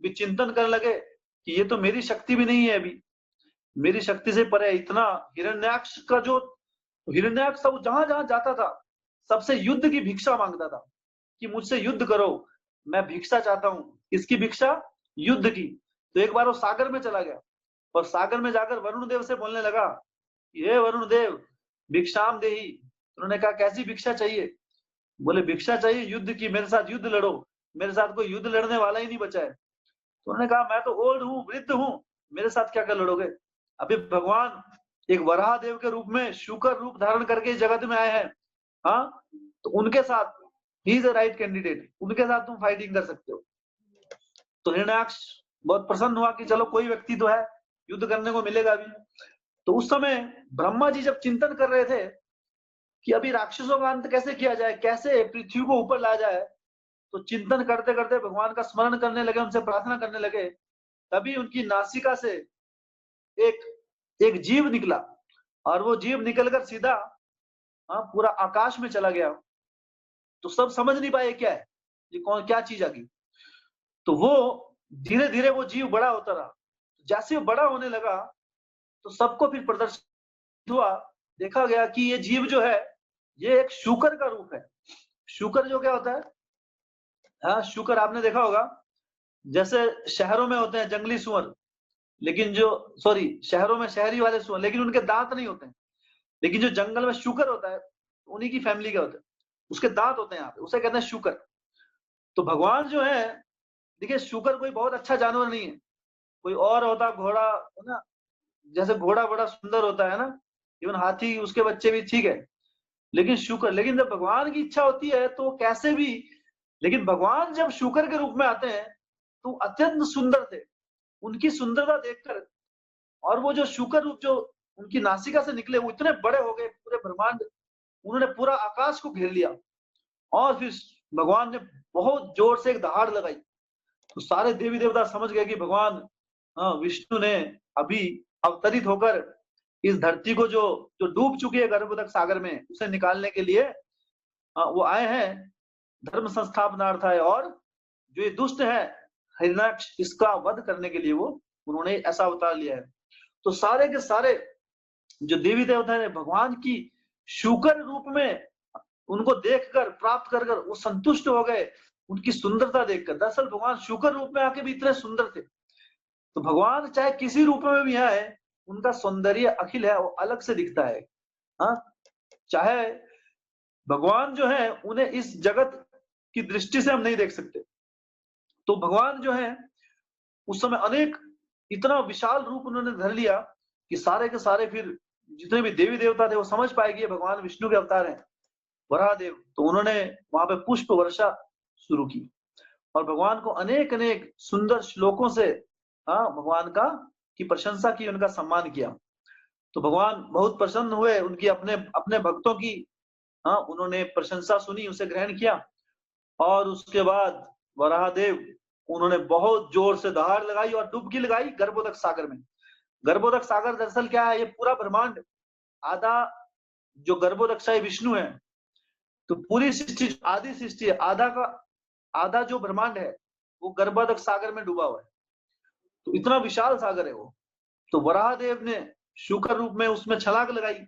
भी चिंतन करने लगे कि ये तो मेरी शक्ति भी नहीं है, अभी मेरी शक्ति से परे इतना। हिरण्याक्ष का जो, हिरण्याक्ष सब जहां जहां जाता था सबसे युद्ध की भिक्षा मांगता था कि मुझसे युद्ध करो, मैं भिक्षा चाहता हूं। किसकी भिक्षा? युद्ध की। तो एक बार वो सागर में चला गया और सागर में जाकर वरुण देव से बोलने लगा, ये वरुण देव भिक्षाम देही। उन्होंने कहा कैसी भिक्षा चाहिए? बोले भिक्षा चाहिए युद्ध की, मेरे साथ युद्ध लड़ो, मेरे साथ कोई युद्ध लड़ने वाला ही नहीं बचा है। तो उन्होंने कहा मैं तो ओल्ड हूँ, वृद्ध हूँ, मेरे साथ क्या कर लड़ोगे। अभी भगवान एक वराह देव के रूप में शुकर रूप धारण करके इस जगत में आए हैं, हाँ, तो उनके साथ he is the right candidate, उनके साथ तुम फाइटिंग कर सकते हो। तो हिरण्याक्ष बहुत प्रसन्न हुआ कि चलो कोई व्यक्ति तो है, युद्ध करने को मिलेगा अभी। तो उस समय ब्रह्मा जी जब चिंतन कर रहे थे कि अभी राक्षसों का अंत कैसे किया जाए, कैसे पृथ्वी को ऊपर लाया जाए, तो चिंतन करते करते भगवान का स्मरण करने लगे, उनसे प्रार्थना करने लगे। तभी उनकी नासिका से एक एक जीव निकला, और वो जीव निकलकर सीधा, हाँ, पूरा आकाश में चला गया। तो सब समझ नहीं पाए क्या है, ये कौन, क्या चीज आ गई। तो वो धीरे धीरे वो जीव बड़ा होता रहा। जैसे वो बड़ा होने लगा तो सबको फिर प्रदर्शित हुआ, देखा गया कि ये जीव जो है ये एक शूकर का रूप है। शूकर जो क्या होता है, हाँ, शूकर आपने देखा होगा, जैसे शहरों में होते हैं जंगली सुअर, लेकिन जो, सॉरी, शहरों में शहरी वाले सुअर, लेकिन उनके दांत नहीं होते हैं। लेकिन जो जंगल में शूकर होता है उन्हीं की फैमिली का होता है, उसके दांत होते हैं यहाँ पे, उसे कहते हैं शूकर। तो भगवान जो है, देखिए शूकर कोई बहुत अच्छा जानवर नहीं है, कोई और होता घोड़ा, है ना, जैसे घोड़ा बड़ा सुंदर होता है ना, इवन हाथी उसके बच्चे भी ठीक है, लेकिन शूकर, लेकिन जब भगवान की इच्छा होती है तो कैसे भी, लेकिन भगवान जब शूकर के रूप में आते हैं तो अत्यंत सुंदर थे। उनकी सुंदरता देखकर, और वो जो शूकर रूप जो उनकी नासिका से निकले, वो इतने बड़े हो गए, पूरे ब्रह्मांड, उन्होंने पूरा आकाश को घेर लिया। और फिर भगवान ने बहुत जोर से एक दहाड़ लगाई, तो सारे देवी देवता समझ गए कि भगवान, हाँ, विष्णु ने अभी अवतरित होकर इस धरती को जो जो डूब चुकी है गर्भोदक सागर में, उसे निकालने के लिए वो आए हैं, धर्म संस्थापनार्थ है। और जो ये दुष्ट है हिरण्याक्ष, इसका वध करने के लिए वो उन्होंने ऐसा अवतार लिया है। तो सारे के सारे जो देवी देवता है भगवान की शूकर रूप में उनको देखकर, प्राप्त कर कर वो संतुष्ट हो गए, उनकी सुंदरता देखकर। दरअसल भगवान शूकर रूप में आके भी इतने सुंदर थे। तो भगवान चाहे किसी रूप में भी आए, उनका सौंदर्य अखिल है, वो अलग से दिखता है। हाँ, चाहे भगवान जो है उन्हें इस जगत की दृष्टि से हम नहीं देख सकते। तो भगवान जो है उस समय अनेक, इतना विशाल रूप उन्होंने धर लिया कि सारे के सारे फिर जितने भी देवी देवता थे वो समझ पाए कि ये भगवान विष्णु के अवतार हैं, वराहदेव। तो उन्होंने वहां पे पुष्प वर्षा शुरू की और भगवान को अनेक अनेक सुंदर श्लोकों से, हाँ, भगवान का की प्रशंसा की, उनका सम्मान किया। तो भगवान बहुत प्रसन्न हुए उनकी, अपने अपने भक्तों की, हाँ, उन्होंने प्रशंसा सुनी, उसे ग्रहण किया। और उसके बाद वराहदेव, उन्होंने बहुत जोर से दहाड़ लगाई और डुबकी लगाई गर्भोदक सागर में। गर्भोदक सागर दरअसल क्या है, ये पूरा ब्रह्मांड, आधा जो गर्भोदक्षाई विष्णु है, तो पूरी सृष्टि, आदि सृष्टि है, आधा का आधा जो ब्रह्मांड है वो गर्भाधान सागर में डूबा हुआ है। तो इतना विशाल सागर है वो। तो वराह देव ने शुकर रूप में उसमें छलांग लगाई।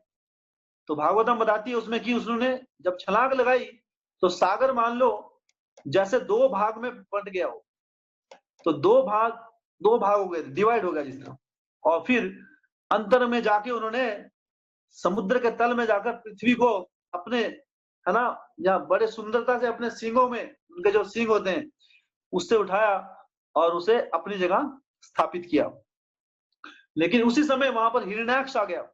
तो भागवतम बताती है उसमें कि उसने जब छलांग लगाई तो सागर मान लो जैसे दो भाग में बंट गया हो। तो दो भाग हो गए, डिवाइड हो गया जिस तरह। और फिर अंतर में जाके उन्होंने समुद्र के तल में जाकर पृथ्वी को अपने, है ना, या बड़े सुंदरता से अपने सींगों में, उनके जो सींग होते हैं उससे उठाया और उसे अपनी जगह स्थापित किया। लेकिन उसी समय वहां पर हिरण्याक्ष आ गया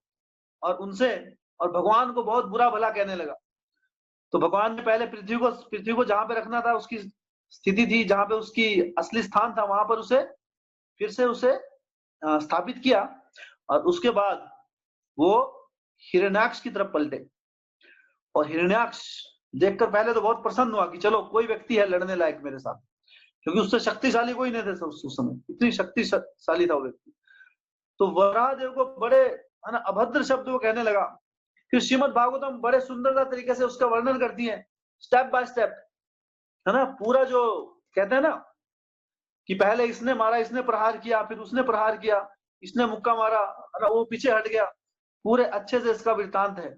और उनसे और भगवान को बहुत बुरा भला कहने लगा। तो भगवान ने पहले पृथ्वी को जहां पे रखना था, उसकी स्थिति थी जहां पे उसकी असली स्थान था, वहां पर उसे फिर से उसे स्थापित किया। और उसके बाद वो हिरण्याक्ष की तरफ पलटे। और हिरण्याक्ष देखकर पहले तो बहुत प्रसन्न हुआ कि चलो कोई व्यक्ति है लड़ने लायक मेरे साथ, क्योंकि उससे शक्तिशाली कोई नहीं था उस समय, इतनी शक्तिशाली था वो व्यक्ति। तो वराह देव को बड़े, है ना, अभद्र शब्द वो कहने लगा। फिर श्रीमद् भागवतम बड़े सुंदरता तरीके से उसका वर्णन करती है, स्टेप बाय स्टेप, है ना। पूरा जो कहते हैं ना कि पहले इसने मारा, इसने प्रहार किया, फिर उसने प्रहार किया, इसने मुक्का मारा, है ना, वो पीछे हट गया, पूरे अच्छे से इसका वृत्तांत है।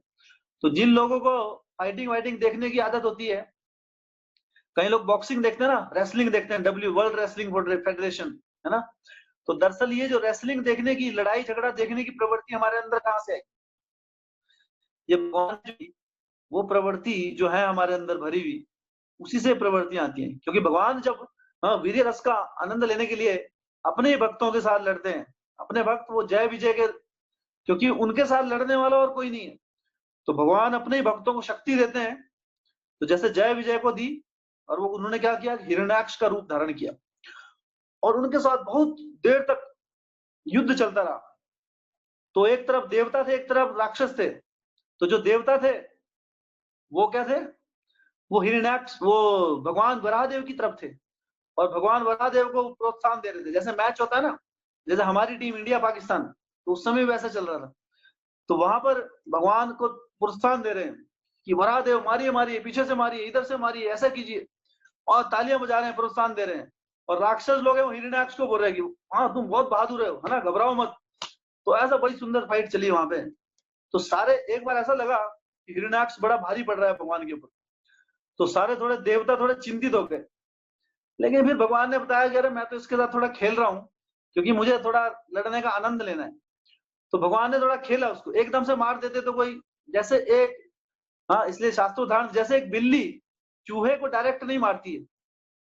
तो जिन लोगों को फाइटिंग वाइटिंग देखने की आदत होती है, कई लोग बॉक्सिंग देखते हैं ना, रेसलिंग देखते हैं, वर्ल्ड रेसलिंग फेडरेशन, है ना। तो दरअसल ये जो रेसलिंग देखने की, लड़ाई झगड़ा देखने की प्रवृत्ति हमारे अंदर कहां से आई? ये भगवान वो प्रवृत्ति जो है हमारे अंदर भरी हुई, उसी से प्रवृत्तियां आती हैं। क्योंकि भगवान जब वीर्य रस का आनंद लेने के लिए अपने ही भक्तों के साथ लड़ते हैं, अपने भक्त वो जय विजय के, क्योंकि उनके साथ लड़ने वाला और कोई नहीं है, तो भगवान अपने ही भक्तों को शक्ति देते हैं। तो जैसे जय विजय को दी, और वो उन्होंने क्या किया, हिरण्याक्ष का रूप धारण किया और उनके साथ बहुत देर तक युद्ध चलता रहा। तो एक तरफ देवता थे, एक तरफ राक्षस थे। तो जो देवता थे वो क्या थे, वो हिरण्याक्ष, वो भगवान वराहदेव की तरफ थे, और भगवान वराहदेव को प्रोत्साहन दे रहे थे। जैसे मैच होता है ना, जैसे हमारी टीम इंडिया पाकिस्तान, तो उस समय वैसा चल रहा था। तो वहां पर भगवान को प्रोत्साहन दे रहे हैं कि वराहदेव मारिए मारिए, पीछे से मारिए, इधर से मारिए, ऐसा कीजिए, और तालियां बजा रहे हैं, प्रोत्साहन दे रहे हैं। और राक्षस लोग हैं वो हिरण्याक्ष को बोल रहे हैं कि हाँ तुम बहुत बहादुर हो, है ना, घबराओ मत। तो ऐसा बड़ी सुंदर फाइट चली वहां पे। तो सारे, एक बार ऐसा लगा कि हिरण्याक्ष बड़ा भारी पड़ रहा है भगवान के ऊपर। तो सारे थोड़े देवता थोड़े चिंतित हो गए। लेकिन फिर भगवान ने बताया कि अरे मैं तो इसके साथ थोड़ा खेल रहा हूँ, क्योंकि मुझे थोड़ा लड़ने का आनंद लेना है। तो भगवान ने थोड़ा खेला उसको, एकदम से मार देते तो कोई, जैसे एक, हाँ, इसलिए शास्त्रोदाहरण, जैसे एक बिल्ली चूहे को डायरेक्ट नहीं मारती है,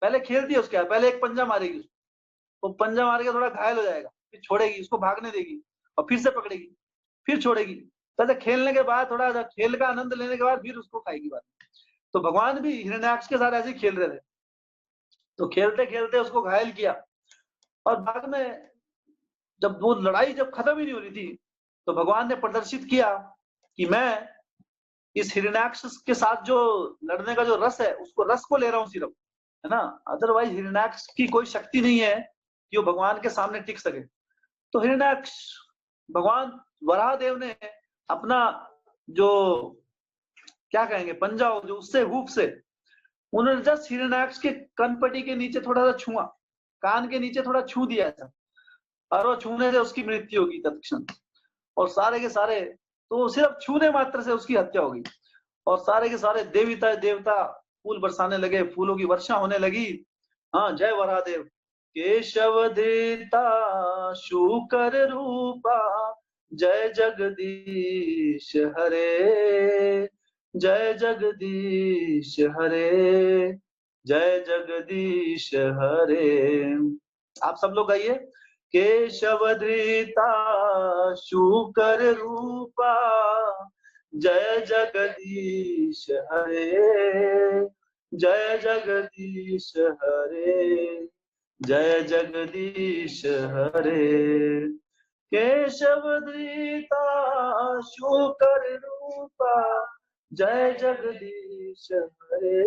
पहले खेलती है उसके, पहले एक पंजा मारेगी उसको, वो पंजा मार के थोड़ा घायल हो जाएगा, फिर छोड़ेगी, उसको भागने देगी, और फिर से पकड़ेगी, फिर छोड़ेगी। पहले खेलने के बाद, थोड़ा खेल का आनंद लेने के बाद फिर उसको खाएगी बाद। तो भगवान भी हिरण्याक्ष के साथ ऐसे ही खेल रहे थे। तो खेलते खेलते उसको घायल किया, और बाद में जब वो लड़ाई जब खत्म ही नहीं हो रही थी, तो भगवान ने प्रदर्शित किया कि मैं इस हिरण्याक्ष के साथ जो लड़ने का जो रस है, उसको रस को ले रहा हूँ सिर्फ, है ना। अदरवाइज हिरण्याक्ष की कोई शक्ति नहीं है कि वो भगवान के सामने टिक सके। तो हिरण्याक्ष, भगवान वराहदेव ने अपना जो, क्या कहेंगे, पंजा जो, उससे हुफ से उन्होंने जस्ट हिरण्याक्ष के कनपट्टी के नीचे थोड़ा सा छुआ, कान के नीचे थोड़ा छू दिया था, और वो छूने से उसकी मृत्यु होगी तत्क्षण। और सारे के सारे, तो सिर्फ छूने मात्र से उसकी हत्या हो गई। और सारे के सारे देवता फूल बरसाने लगे, फूलों की वर्षा होने लगी। हाँ, जय वरादेव। केशव देता शुकर रूपा, जय जगदीश हरे, जय जगदीश हरे, जय जगदीश हरे। आप सब लोग गाइए, केशव धृता शुकर रूपा, जय जगदीश हरे, जय जगदीश हरे, जय जगदीश हरे। केशव धृता शुकर रूपा, जय जगदीश हरे,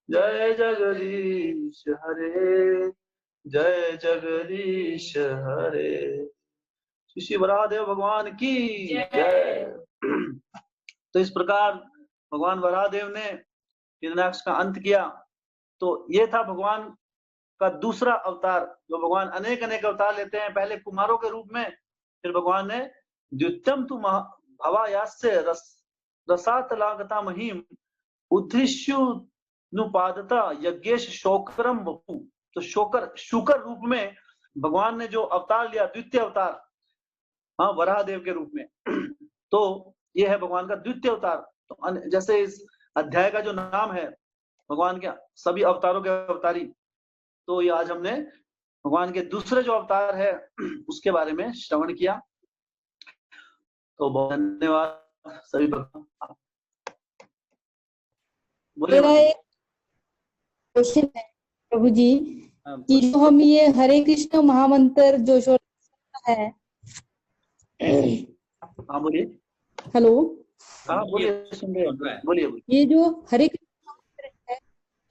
जय जगदीश हरे, जय जगदीश हरे। श्री वराहदेव भगवान की जय। तो इस प्रकार भगवान वराहदेव ने हिरण्याक्ष का अंत किया। तो ये था भगवान का दूसरा अवतार, जो भगवान अनेक अनेक अवतार लेते हैं, पहले कुमारों के रूप में, फिर भगवान ने द्वितीयम तु भवायास्य रसातलागता महिम उद्धिश्युनुपादता यज्ञेश शोकरम वपु। तो शुकर रूप में भगवान ने जो अवतार लिया, द्वितीय अवतार, हाँ, वराह देव के रूप में, तो ये है भगवान का द्वितीय अवतार। तो जैसे इस अध्याय का जो नाम है भगवान के सभी अवतारों के अवतारी, तो ये आज हमने भगवान के दूसरे जो अवतार है उसके बारे में श्रवण किया। तो बहुत धन्यवाद सभी भक्तों। मेरा एक क्वेश्चन है प्रभु जी, कि जो हम ये हरे कृष्ण महामंत्र जो है, हाँ बोलिए। हेलो, हाँ बोलिए, सुन रहे हैं, बोलिए। ये जो हरे कृष्ण महामंत्र है,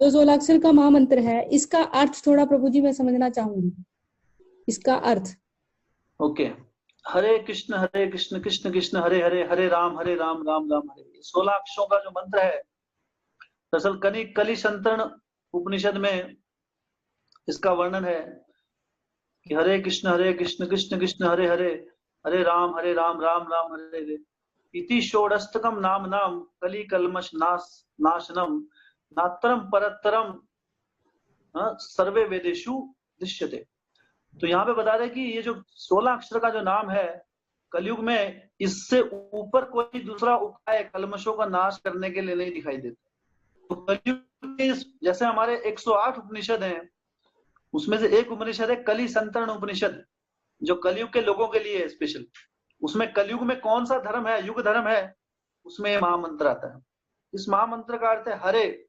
जो 16 अक्षर का महामंत्र है, इसका अर्थ थोड़ा प्रभु जी मैं समझना चाहूंगी, इसका अर्थ। ओके, हरे कृष्ण कृष्ण कृष्ण हरे हरे, हरे राम राम राम हरे। 16 अक्षरों का जो मंत्र है, दरअसल कली संतरण उपनिषद में इसका वर्णन है कि हरे कृष्ण कृष्ण कृष्ण हरे हरे, हरे राम राम राम हरे हरे, इति षोडशतकम नाम नाम कली कलमश नाशनम नात्रम परतरम सर्वे वेदेषु दृश्यते। तो यहाँ पे बता रहे कि ये जो 16 अक्षर का जो नाम है, कलयुग में इससे ऊपर कोई दूसरा उपाय कलमशों का नाश करने के लिए नहीं दिखाई देता। तो कलयुग के जैसे हमारे 108 उपनिषद हैं, उसमें से एक उपनिषद है कली संतरण उपनिषद, जो कलयुग के लोगों के लिए है स्पेशल। उसमें कलयुग में कौन सा धर्म है, युग धर्म है, उसमें महामंत्र आता है। इस महामंत्र का अर्थ है हरे।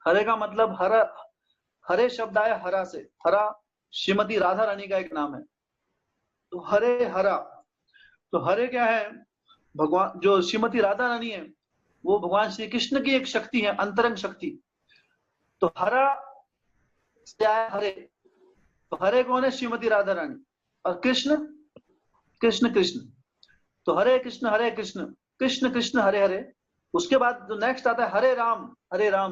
हरे का मतलब हरा, हरे शब्द आया हरा से, हरा श्रीमती राधा रानी का एक नाम है, तो हरे हरा। तो हरे क्या है, भगवान जो श्रीमती राधा रानी है वो भगवान श्री कृष्ण की एक शक्ति है, अंतरंग शक्ति। तो हरा से आया हरे, तो हरे कौन है, श्रीमती राधा रानी, और कृष्ण कृष्ण कृष्ण। तो हरे कृष्ण कृष्ण कृष्ण हरे हरे। उसके बाद जो नेक्स्ट आता है हरे राम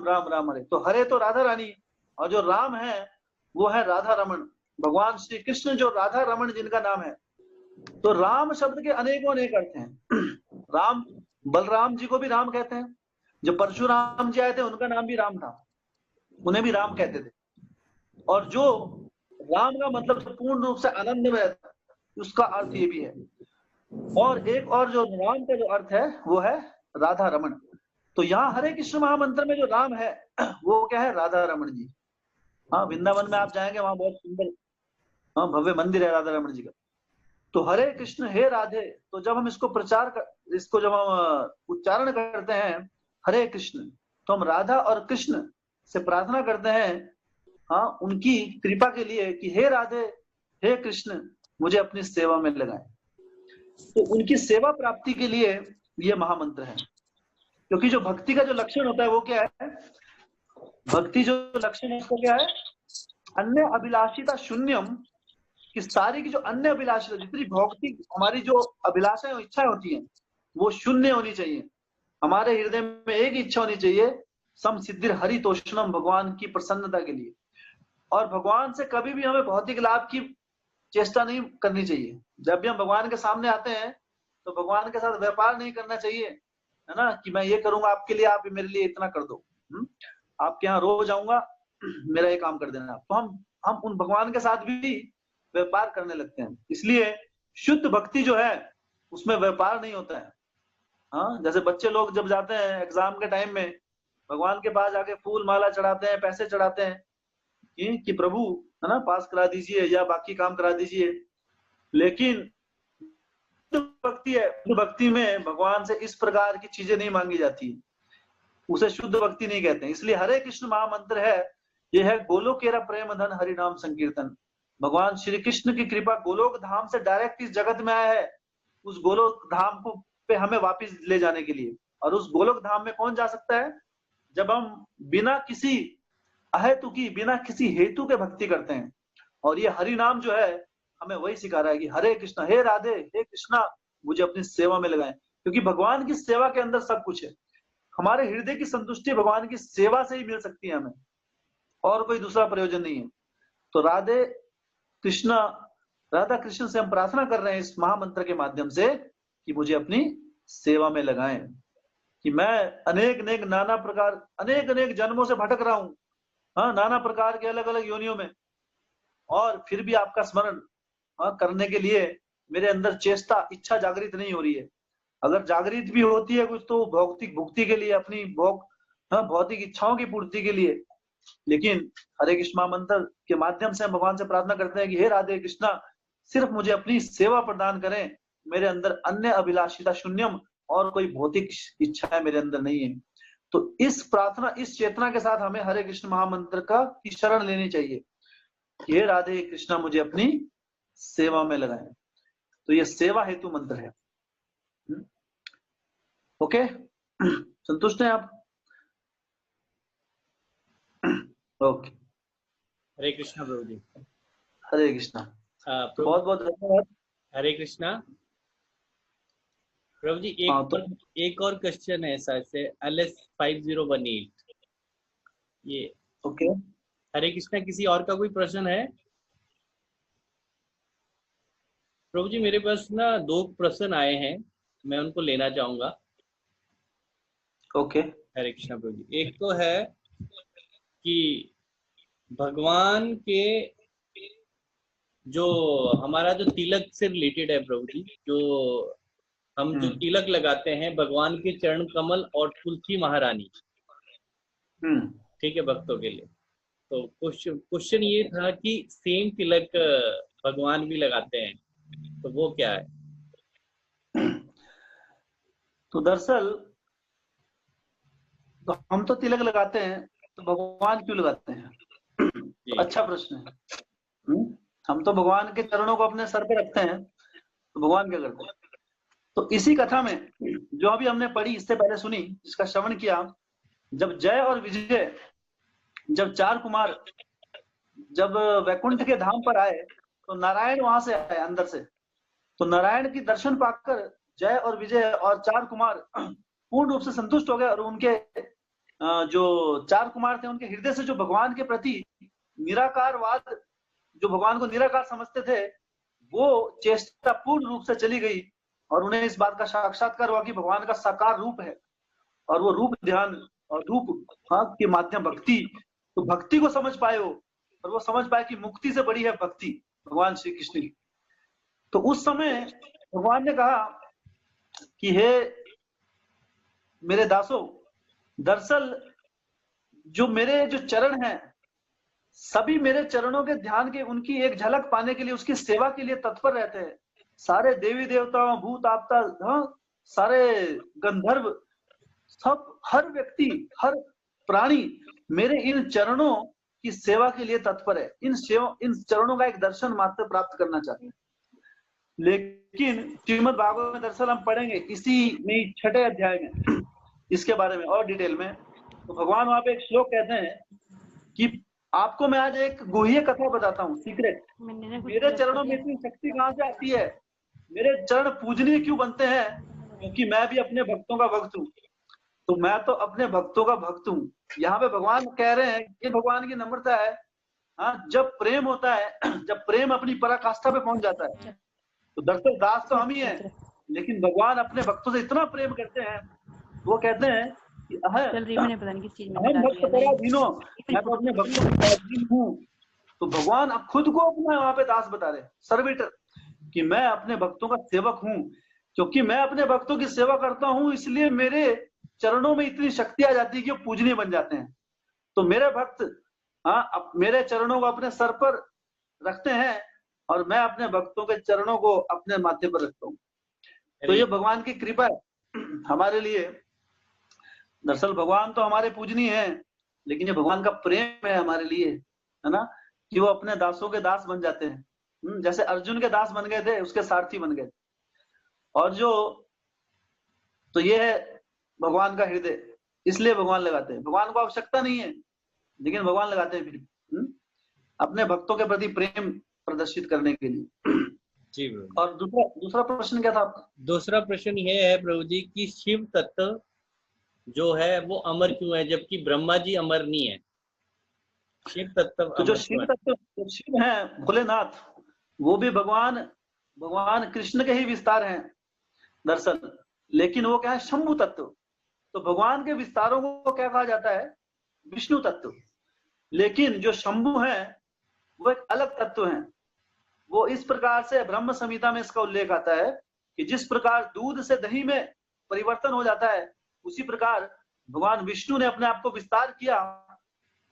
राम राम हरे। तो हरे तो राधा रानी, और जो राम है वो है राधा रमन, भगवान श्री कृष्ण जो राधा रमन जिनका नाम है। तो राम शब्द के अनेकों अनेक अर्थ हैं। राम, बलराम जी को भी राम कहते हैं, जो परशुराम जी आए थे उनका नाम भी राम था, उन्हें भी राम कहते थे। और जो राम का मतलब पूर्ण रूप से आनंद में रहता है, उसका अर्थ ये भी है। और एक और जो राम का जो अर्थ है वो है राधा रमन। तो यहाँ हरे कृष्ण महामंत्र में जो राम है वो क्या है, राधा रमन जी। हाँ, वृंदावन में आप जाएंगे वहां बहुत सुंदर, हाँ, भव्य मंदिर है राधा रमन जी का। तो हरे कृष्ण हे राधे, तो जब हम इसको इसको जब हम उच्चारण करते हैं हरे कृष्ण, तो हम राधा और कृष्ण से प्रार्थना करते हैं, हाँ, उनकी कृपा के लिए कि हे राधे हे कृष्ण मुझे अपनी सेवा में लगाएं। तो उनकी सेवा प्राप्ति के लिए ये महामंत्र है। क्योंकि जो भक्ति का जो लक्षण होता है वो क्या है, भक्ति जो लक्षण है उसको क्या है, अन्य अभिलाषिता शून्यम, कि सारी की जो अन्य अभिलाषा, जितनी भौतिक हमारी जो अभिलाषाएं और इच्छाएं होती हैं वो शून्य होनी चाहिए। हमारे हृदय में एक इच्छा होनी चाहिए, सम सिद्धिर हरि तोषणम, भगवान की प्रसन्नता के लिए। और भगवान से कभी भी हमें भौतिक लाभ की चेष्टा नहीं करनी चाहिए। जब भी हम भगवान के सामने आते हैं तो भगवान के साथ व्यापार नहीं करना चाहिए, है ना, कि मैं ये करूंगा आपके लिए, आप मेरे लिए इतना कर दो, आपके यहाँ रोज आऊंगा, मेरा ये काम कर देना। तो हम उन भगवान के साथ भी व्यापार करने लगते हैं। इसलिए शुद्ध भक्ति जो है उसमें व्यापार नहीं होता है। हाँ, जैसे बच्चे लोग जब जाते हैं एग्जाम के टाइम में भगवान के पास जाके फूल माला चढ़ाते हैं, पैसे चढ़ाते हैं कि प्रभु, है ना, पास करा दीजिए या बाकी काम करा दीजिए। लेकिन भक्ति है, भक्ति में भगवान से इस प्रकार की चीजें नहीं मांगी जाती, उसे शुद्ध भक्ति नहीं कहते हैं। इसलिए हरे कृष्ण महामंत्र है, यह है गोलोकेरा प्रेम धन हरि नाम संकीर्तन। भगवान श्री कृष्ण की कृपा गोलोक धाम से डायरेक्ट इस जगत में आया है, उस गोलोक धाम को पे हमें वापस ले जाने के लिए। और उस गोलोक धाम में कौन जा सकता है, जब हम बिना किसी अहेतु की, बिना किसी हेतु के भक्ति करते हैं। और ये हरि नाम जो है हमें वही सिखा रहा है कि हरे कृष्णा हे राधे हे कृष्णा मुझे अपनी सेवा में लगाएं। क्योंकि भगवान की सेवा के अंदर सब कुछ है। हमारे हृदय की संतुष्टि भगवान की सेवा से ही मिल सकती है हमें। और कोई दूसरा प्रयोजन नहीं है। तो राधा कृष्ण से हम प्रार्थना कर रहे हैं इस महामंत्र के माध्यम से कि मुझे अपनी सेवा में लगाएं, कि मैं अनेक अनेक जन्मों से भटक रहा हूं, हाँ, नाना प्रकार के अलग अलग योनियों में, और फिर भी आपका स्मरण करने के लिए मेरे अंदर चेष्टा, इच्छा जागृत नहीं हो रही है। अगर जागृत भी होती है कुछ तो भौतिक भुक्ति के लिए, अपनी भौतिक इच्छाओं की पूर्ति के लिए। लेकिन हरे कृष्ण मंत्र के माध्यम से हम भगवान से प्रार्थना करते हैं कि हे राधे कृष्णा, सिर्फ मुझे अपनी सेवा प्रदान करें, मेरे अंदर अन्य अभिलाषिता शून्यम, और कोई भौतिक इच्छाएं मेरे अंदर नहीं है। तो इस प्रार्थना, इस चेतना के साथ हमें हरे कृष्ण महामंत्र की शरण लेनी चाहिए। हे राधे कृष्णा, मुझे अपनी सेवा में लगाएं। तो ये सेवा हेतु मंत्र है। ओके, संतुष्ट हैं आप? ओके, हरे कृष्णा प्रभु जी। हरे कृष्णा। बहुत बहुत धन्यवाद। हरे कृष्णा प्रभु जी। एक और क्वेश्चन है शायद से LS5018 ये। ओके, हरे कृष्णा, किसी और का कोई प्रश्न है? प्रभु जी मेरे पास ना 2 प्रश्न आए हैं, मैं उनको लेना चाहूंगा। ओके, हरे कृष्णा प्रभु जी। एक तो है कि भगवान के जो हमारा जो तिलक से रिलेटेड है प्रभु जी, जो हम जो तिलक लगाते हैं भगवान के चरण कमल और तुलसी महारानी, ठीक है, भक्तों के लिए। तो क्वेश्चन ये था कि सेम तिलक भगवान भी लगाते हैं, तो वो क्या है? तो दरअसल तो हम तो तिलक लगाते हैं, तो भगवान क्यों लगाते हैं? तो अच्छा प्रश्न है। हम तो भगवान के चरणों को अपने सर पे रखते हैं, तो भगवान क्या करते हैं? तो इसी कथा में जो अभी हमने पढ़ी, इससे पहले सुनी, जिसका श्रवण किया, जब जय और विजय, जब 4 कुमार जब वैकुंठ के धाम पर आए, तो नारायण वहां से आए अंदर से। तो नारायण की दर्शन पाकर जय और विजय और 4 कुमार पूर्ण रूप से संतुष्ट हो गए, और उनके जो 4 कुमार थे, उनके हृदय से जो भगवान के प्रति निराकारवाद, जो भगवान को निराकार समझते थे, वो चेष्टा पूर्ण रूप से चली गई, और उन्हें इस बात का साक्षात्कार हुआ कि भगवान का साकार रूप है, और वो रूप ध्यान और रूप के माध्यम भक्ति, तो भक्ति को समझ पाए हो, और वो समझ पाए कि मुक्ति से बड़ी है भक्ति भगवान श्री कृष्ण की। तो उस समय भगवान ने कहा कि हे मेरे दासों, दरअसल जो मेरे जो चरण हैं, सभी मेरे चरणों के ध्यान के, उनकी एक झलक पाने के लिए, उसकी सेवा के लिए तत्पर रहते हैं। सारे देवी देवताओं, भूत आपदा, सारे गंधर्व, सब, हर व्यक्ति, हर प्राणी मेरे इन चरणों की सेवा के लिए तत्पर है। इन चरणों का एक दर्शन मात्र प्राप्त करना चाहते हैं। लेकिन श्रीमद् भागवत में दरअसल हम पढ़ेंगे इसी में 6ठे अध्याय में इसके बारे में और डिटेल में। तो भगवान वहां पे एक श्लोक कहते हैं कि आपको मैं आज एक गुह्य कथा बताता हूँ, सीक्रेट। मेरे चरणों में इतनी शक्ति कहाँ से आती है? मेरे चरण पूजनीय क्यों बनते हैं? क्योंकि मैं भी अपने भक्तों का भक्त हूँ। तो मैं तो अपने भक्तों का भक्त हूँ। यहाँ पे भगवान कह रहे हैं, ये भगवान की नम्रता है। हाँ, जब प्रेम होता है, जब प्रेम अपनी पराकाष्ठा पे पहुंच जाता है, तो दरअसल दास तो हम ही हैं, लेकिन भगवान अपने भक्तों से इतना प्रेम करते हैं, वो कहते हैं कि हम भक्त पराधीनो, मैं तो अपने भक्तों का पराधीन हूँ। तो भगवान अब खुद को अपना वहां पे दास बता रहे, सर्वेटर, कि मैं अपने भक्तों का सेवक हूँ। क्योंकि मैं अपने भक्तों की सेवा करता हूँ, इसलिए मेरे चरणों में इतनी शक्ति आ जाती है कि वो पूजनीय बन जाते हैं। तो मेरे भक्त मेरे चरणों को अपने सर पर रखते हैं, और मैं अपने भक्तों के चरणों को अपने माथे पर रखता हूँ। तो ये भगवान की कृपा है हमारे लिए। दरअसल भगवान तो हमारे पूजनीय हैं, लेकिन ये भगवान का प्रेम है हमारे लिए, है ना, कि वो अपने दासों के दास बन जाते हैं। जैसे अर्जुन के दास बन गए थे, उसके सारथी बन गए। और तो ये है भगवान का हृदय, इसलिए भगवान लगाते हैं। भगवान को आवश्यकता नहीं है, लेकिन भगवान लगाते हैं फिर अपने भक्तों के प्रति प्रेम प्रदर्शित करने के लिए। जी प्रभु। और दूसरा प्रश्न क्या था आपका? दूसरा प्रश्न ये है प्रभु जी कि शिव तत्व जो है वो अमर क्यों है, जबकि ब्रह्मा जी अमर नहीं है? शिव तत्व तो जो शिव तत्व, जो शिव है भोलेनाथ, वो भी भगवान कृष्ण के ही विस्तार हैं दरअसल, लेकिन वो क्या है, शंभु तत्व। तो भगवान के विस्तारों को क्या कहा जाता है, विष्णु तत्व। लेकिन जो शंभु है वो एक अलग तत्व है। वो इस प्रकार से ब्रह्म संहिता में इसका उल्लेख आता है कि जिस प्रकार दूध से दही में परिवर्तन हो जाता है, उसी प्रकार भगवान विष्णु ने अपने आप को विस्तार किया।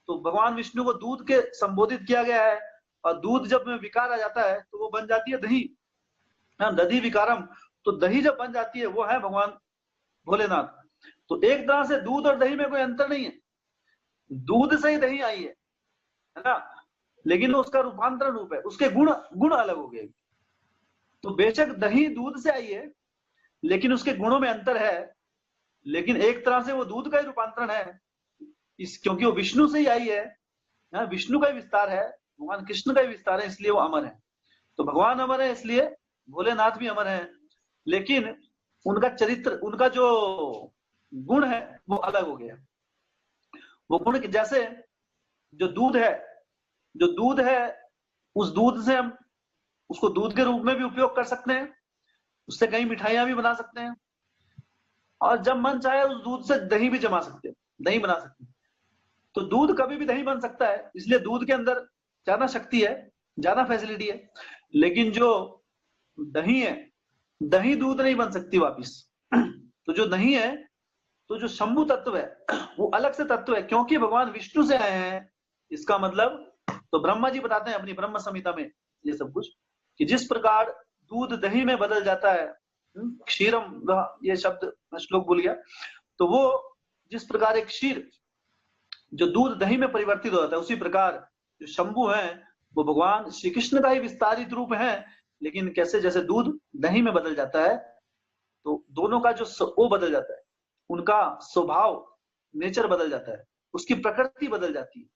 तो भगवान विष्णु को दूध के संबोधित किया गया है, और दूध जब में विकार आ जाता है तो वो बन जाती है दही, दधि विकारम। तो दही जब बन जाती है वो है भगवान भोलेनाथ। तो एक तरह से दूध और दही में कोई अंतर नहीं है, दूध से ही दही आई है ना, लेकिन उसका रूपांतरण रूप है, उसके गुण अलग हो गए। तो बेशक दही दूध से आई है, लेकिन उसके गुणों में अंतर है, लेकिन एक तरह से वो दूध का ही रूपांतरण है, क्योंकि वो विष्णु से ही आई है, विष्णु का ही विस्तार है, भगवान कृष्ण का ही विस्तार है, इसलिए वो अमर है। तो भगवान अमर है, इसलिए भोलेनाथ भी अमर है, लेकिन उनका चरित्र, उनका जो गुण है वो अलग हो गया। वो गुण जैसे जो दूध है, उस दूध से हम उसको दूध के रूप में भी उपयोग कर सकते हैं, उससे कई मिठाइयां भी बना सकते हैं, और जब मन चाहे उस दूध से दही भी जमा सकते हैं, दही बना सकते हैं। तो दूध कभी भी दही बन सकता है, इसलिए दूध के अंदर ज्यादा शक्ति है, ज्यादा फैसिलिटी है। लेकिन जो दही है, दही दूध नहीं बन सकती वापिस। तो जो दही है, तो जो शंभु तत्व है वो अलग से तत्व है, क्योंकि भगवान विष्णु से आए हैं। इसका मतलब, तो ब्रह्मा जी बताते हैं अपनी ब्रह्म संहिता में ये सब कुछ, कि जिस प्रकार दूध दही में बदल जाता है, क्षीरम, ये शब्द श्लोक भूल गया, तो वो जिस प्रकार एक क्षीर जो दूध दही में परिवर्तित हो जाता है, उसी प्रकार जो शंभु है वो भगवान श्री कृष्ण का ही विस्तारित रूप है। लेकिन कैसे, जैसे दूध दही में बदल जाता है, तो दोनों का जो वो बदल जाता है, उनका स्वभाव, नेचर बदल जाता है, उसकी प्रकृति बदल जाती है।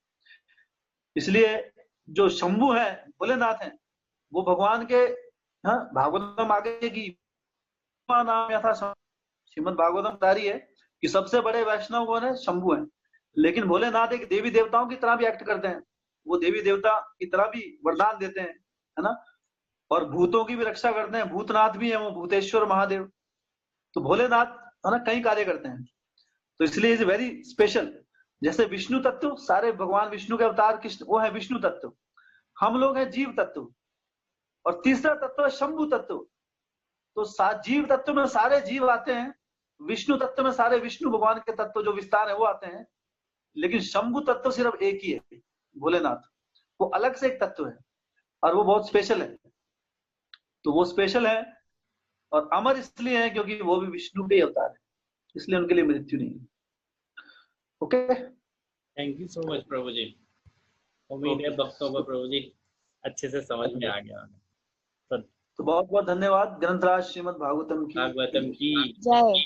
इसलिए जो शंभु है, भोलेनाथ है, वो भगवान के, भागवतम आगे की नाम यथा श्रीमद भागवतम बता रही है कि सबसे बड़े वैष्णव कौन है, शंभु है। लेकिन भोलेनाथ एक देवी देवताओं की तरह भी एक्ट करते हैं, वो देवी देवता की तरह भी वरदान देते हैं, है ना, और भूतों की भी रक्षा करते हैं, भूतनाथ भी है वो, भूतेश्वर महादेव। तो भोलेनाथ है ना कई कार्य करते हैं, तो इसलिए इज वेरी स्पेशल। जैसे विष्णु तत्व, सारे भगवान विष्णु के अवतार कृष्ण, वो है विष्णु तत्व। हम लोग हैं जीव तत्व, और तीसरा तत्व है शंभु तत्व। तो जीव तत्व में सारे जीव आते हैं, विष्णु तत्व में सारे विष्णु भगवान के तत्व जो विस्तार है वो आते हैं। लेकिन शंभु तत्व सिर्फ एक ही है, भोलेनाथ, वो अलग से एक तत्व है, और वो बहुत स्पेशल है। तो वो स्पेशल है और अमर इसलिए है क्योंकि वो भी विष्णु के अवतार है, इसलिए उनके लिए मृत्यु नहीं है। Okay, thank you so much Prabhu ji. उम्मीद है भक्तों को प्रभु जी अच्छे से समझ में आ गया। तो बहुत बहुत धन्यवाद। ग्रंथराज श्रीमद भागवतम की जय।